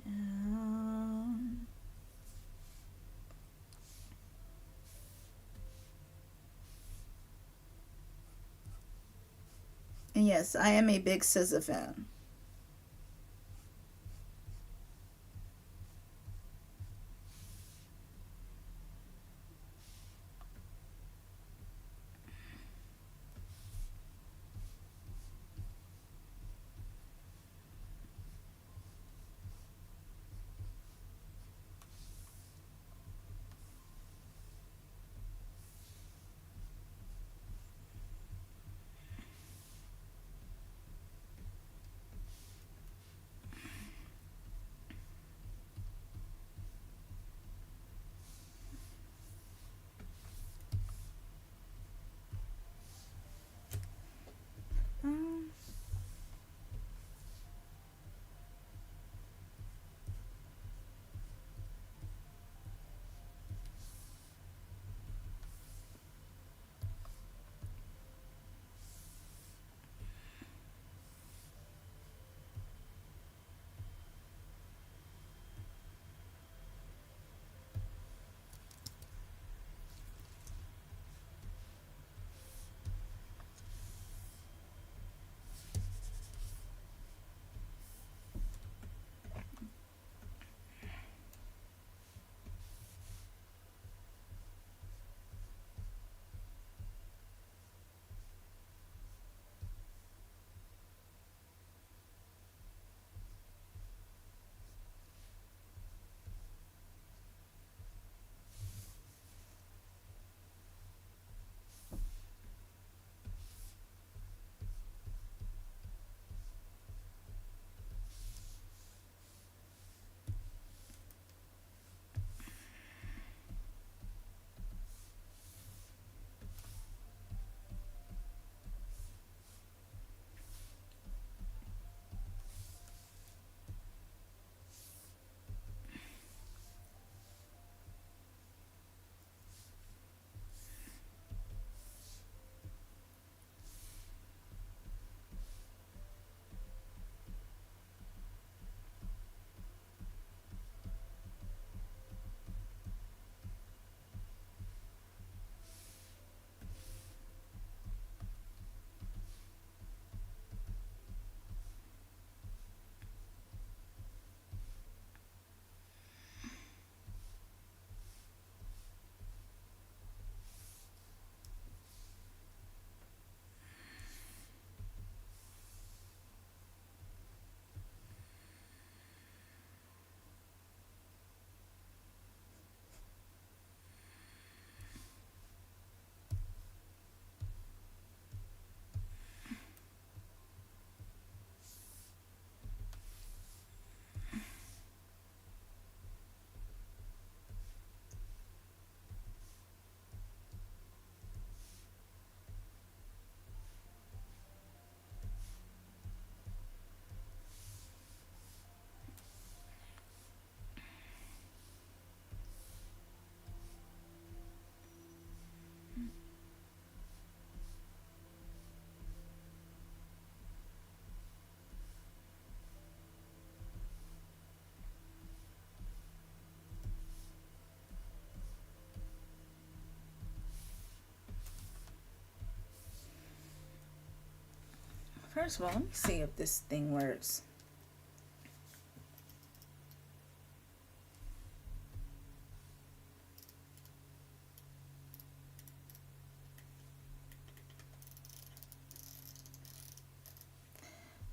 down. And yes, I am a big SZA fan. Um, First of all, let me see if this thing works.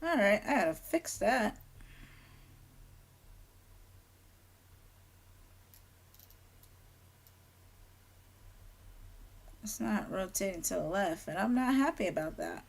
Alright, I gotta fix that. It's not rotating to the left, and I'm not happy about that.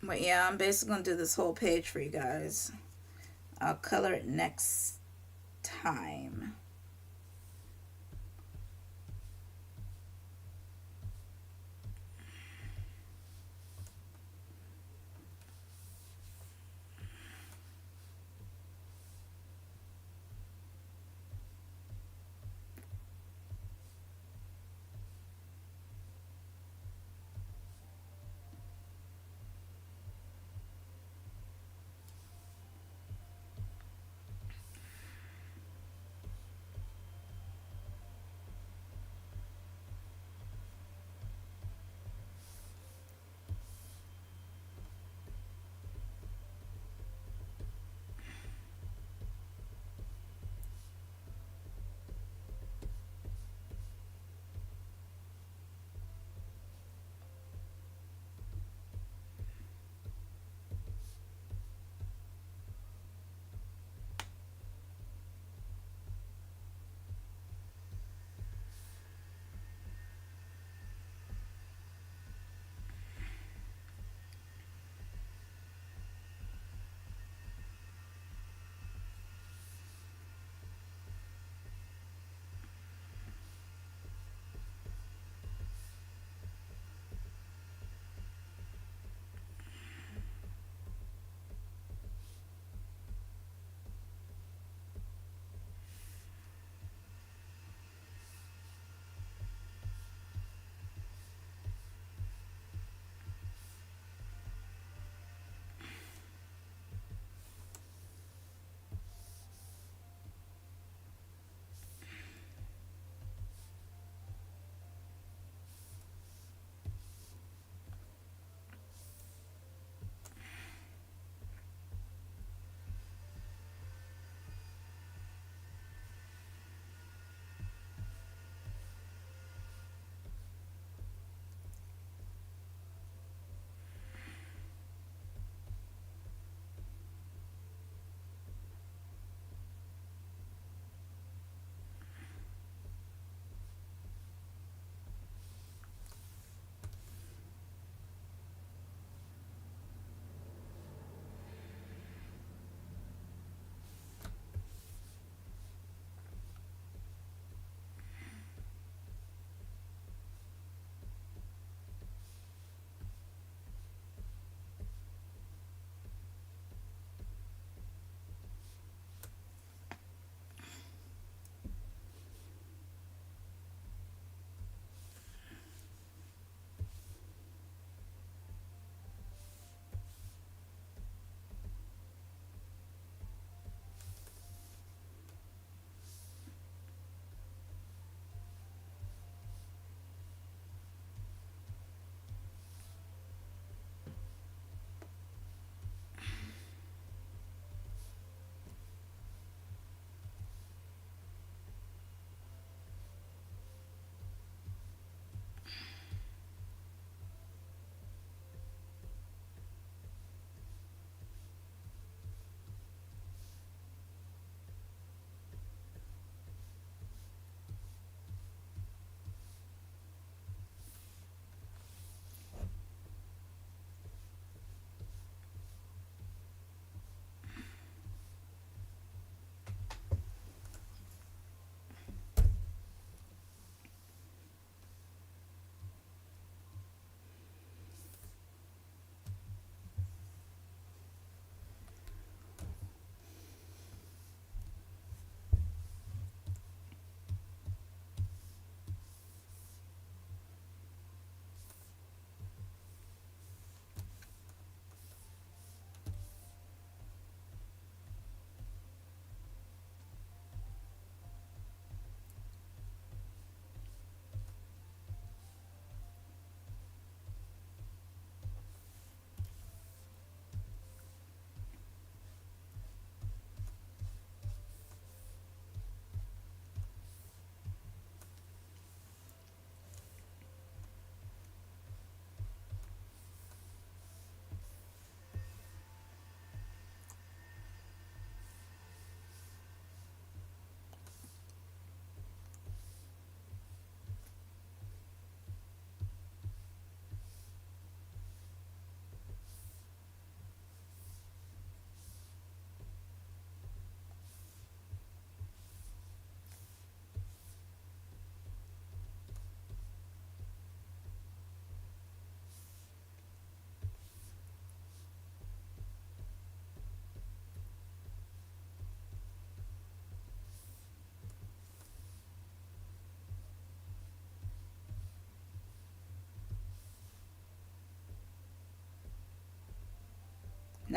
But yeah, I'm basically gonna do this whole page for you guys. I'll color it next time.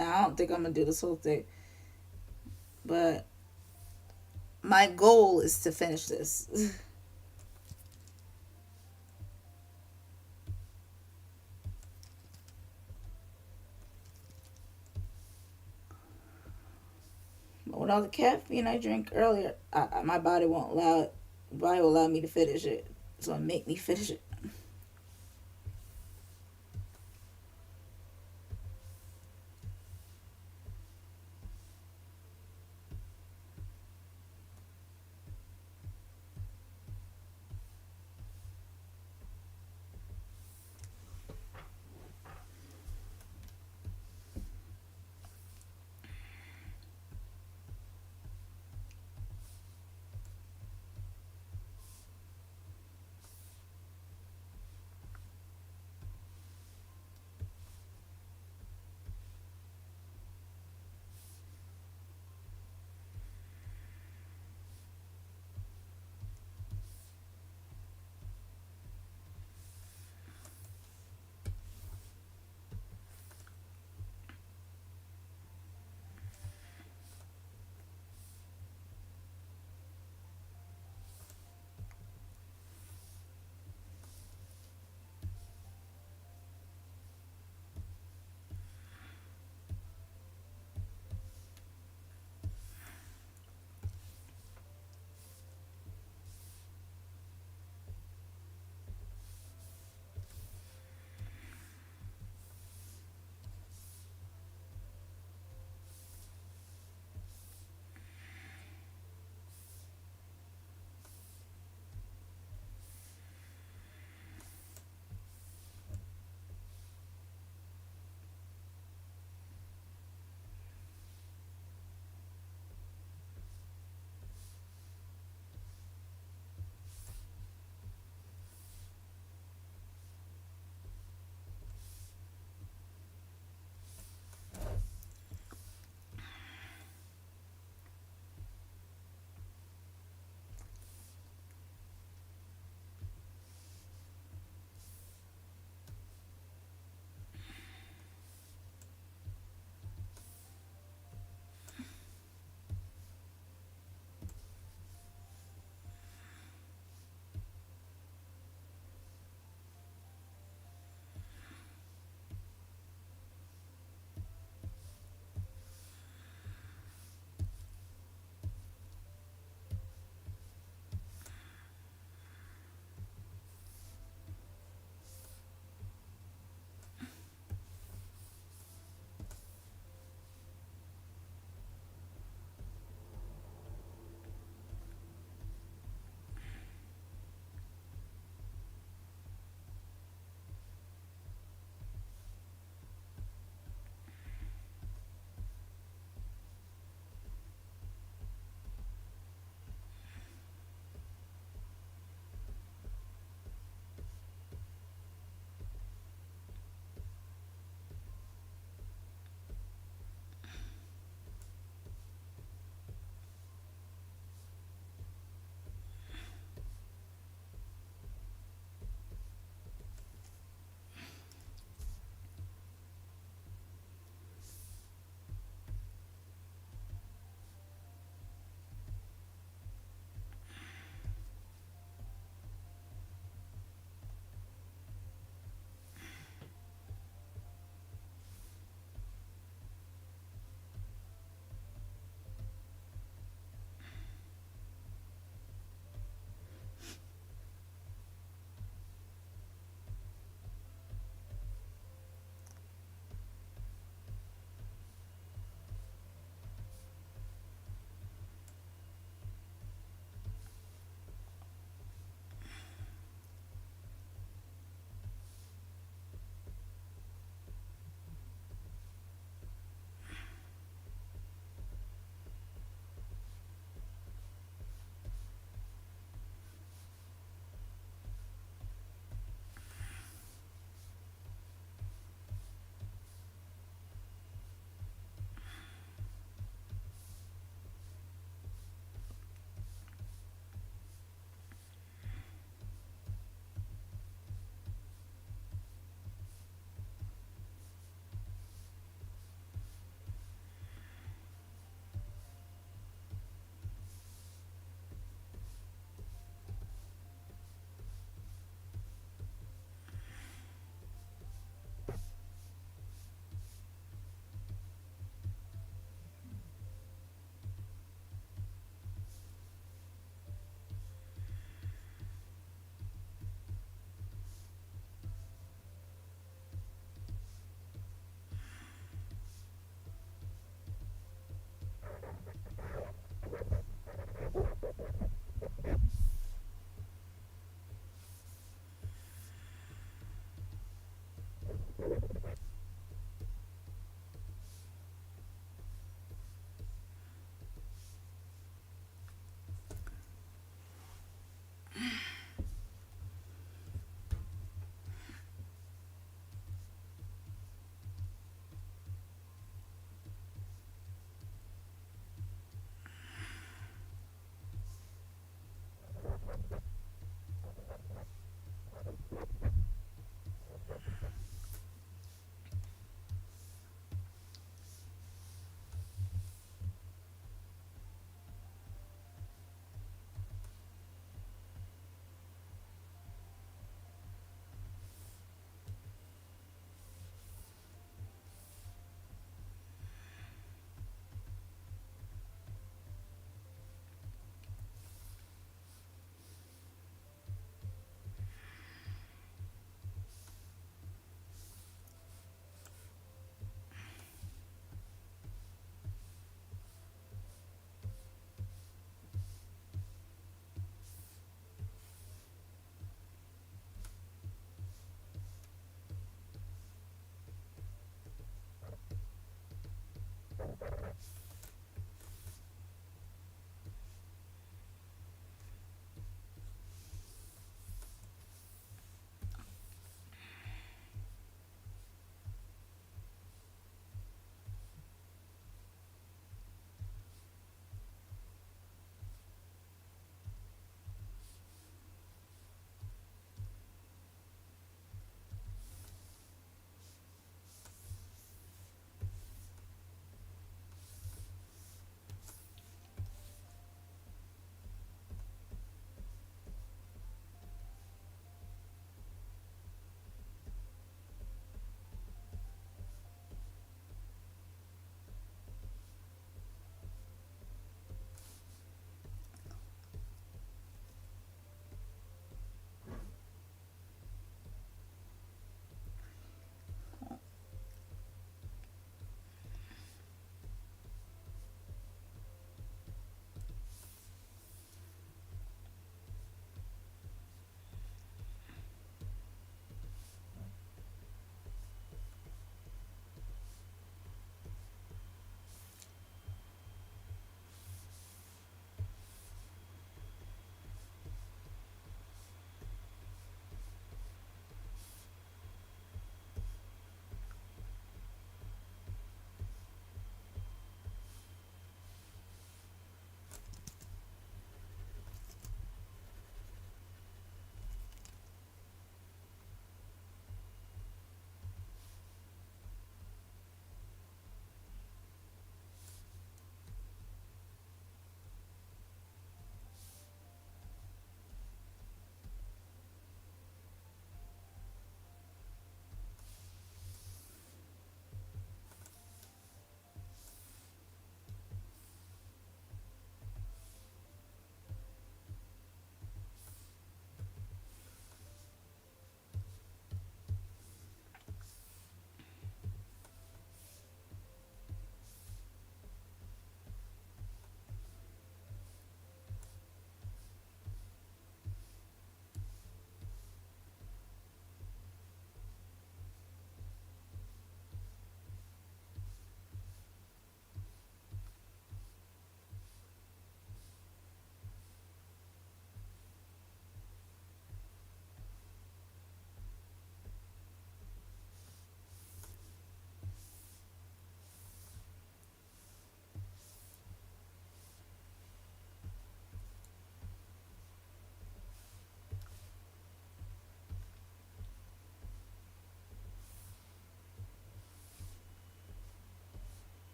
Now I don't think I'm gonna do this whole thing, but my goal is to finish this. But with all the caffeine I drink earlier, my body won't allow it. Body will allow me to finish it. So it make me finish it.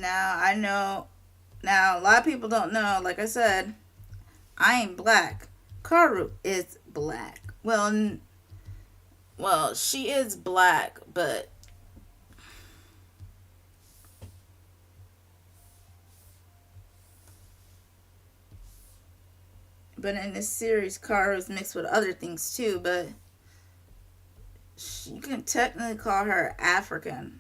Now I know. Now a lot of people don't know. Like I said, I ain't black. Karu is black. Well, she is black, but in this series, Karu is mixed with other things too. But you can technically call her African.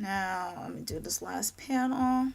Now, let me do this last panel.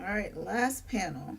All right, last panel.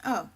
Oh,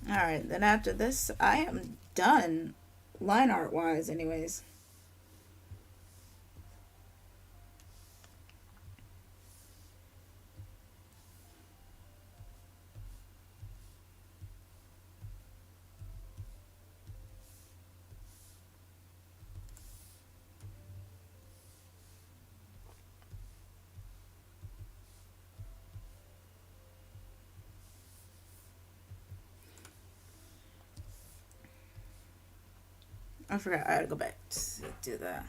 all right. Then after this, I am done, line art wise, anyways. I forgot I had to go back to do that.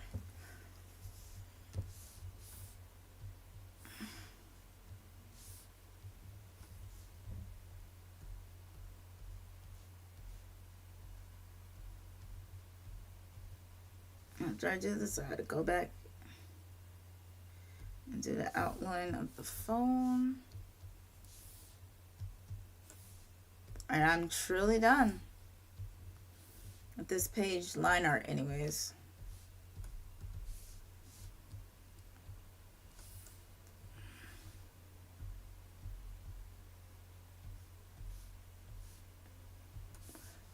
After I do this, I had to go back and do the outline of the phone. And I'm truly done with this page line art, anyways.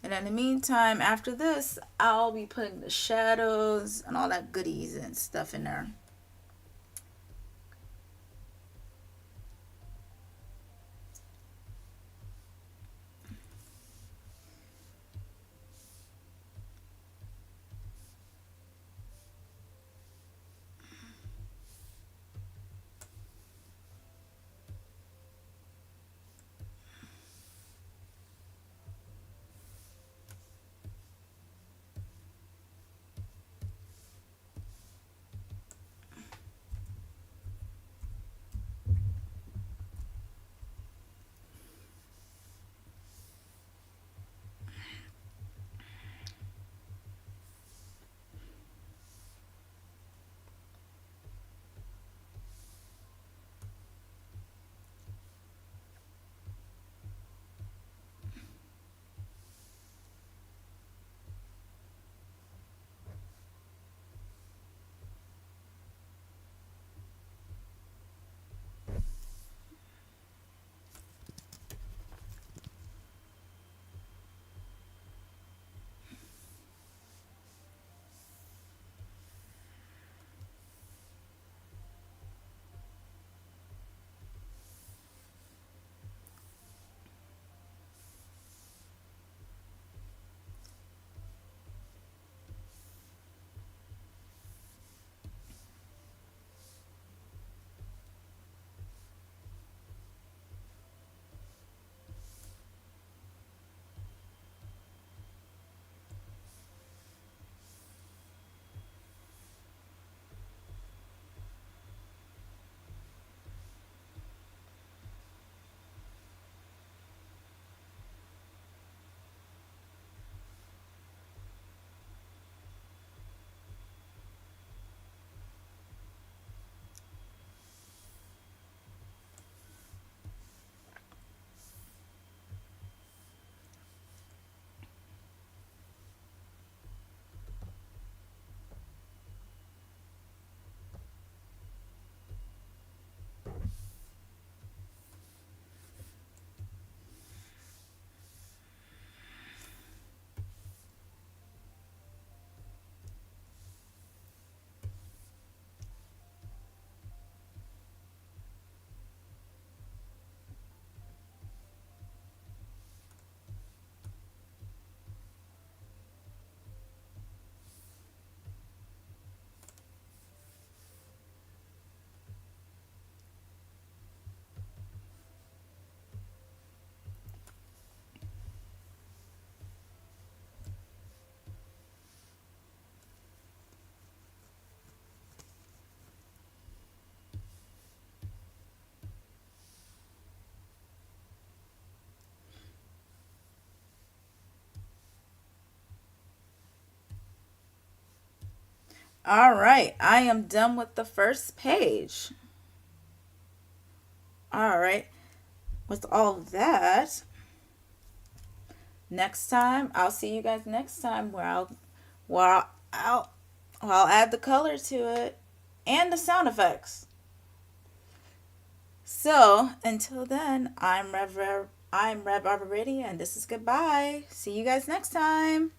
And in the meantime, after this, I'll be putting the shadows and all that goodies and stuff in there. All right, I am done with the first page. All right, with all of that, next time I'll see you guys next time where I'll add the color to it and the sound effects. So until then, I'm Rev Arboridia, and this is goodbye. See you guys next time.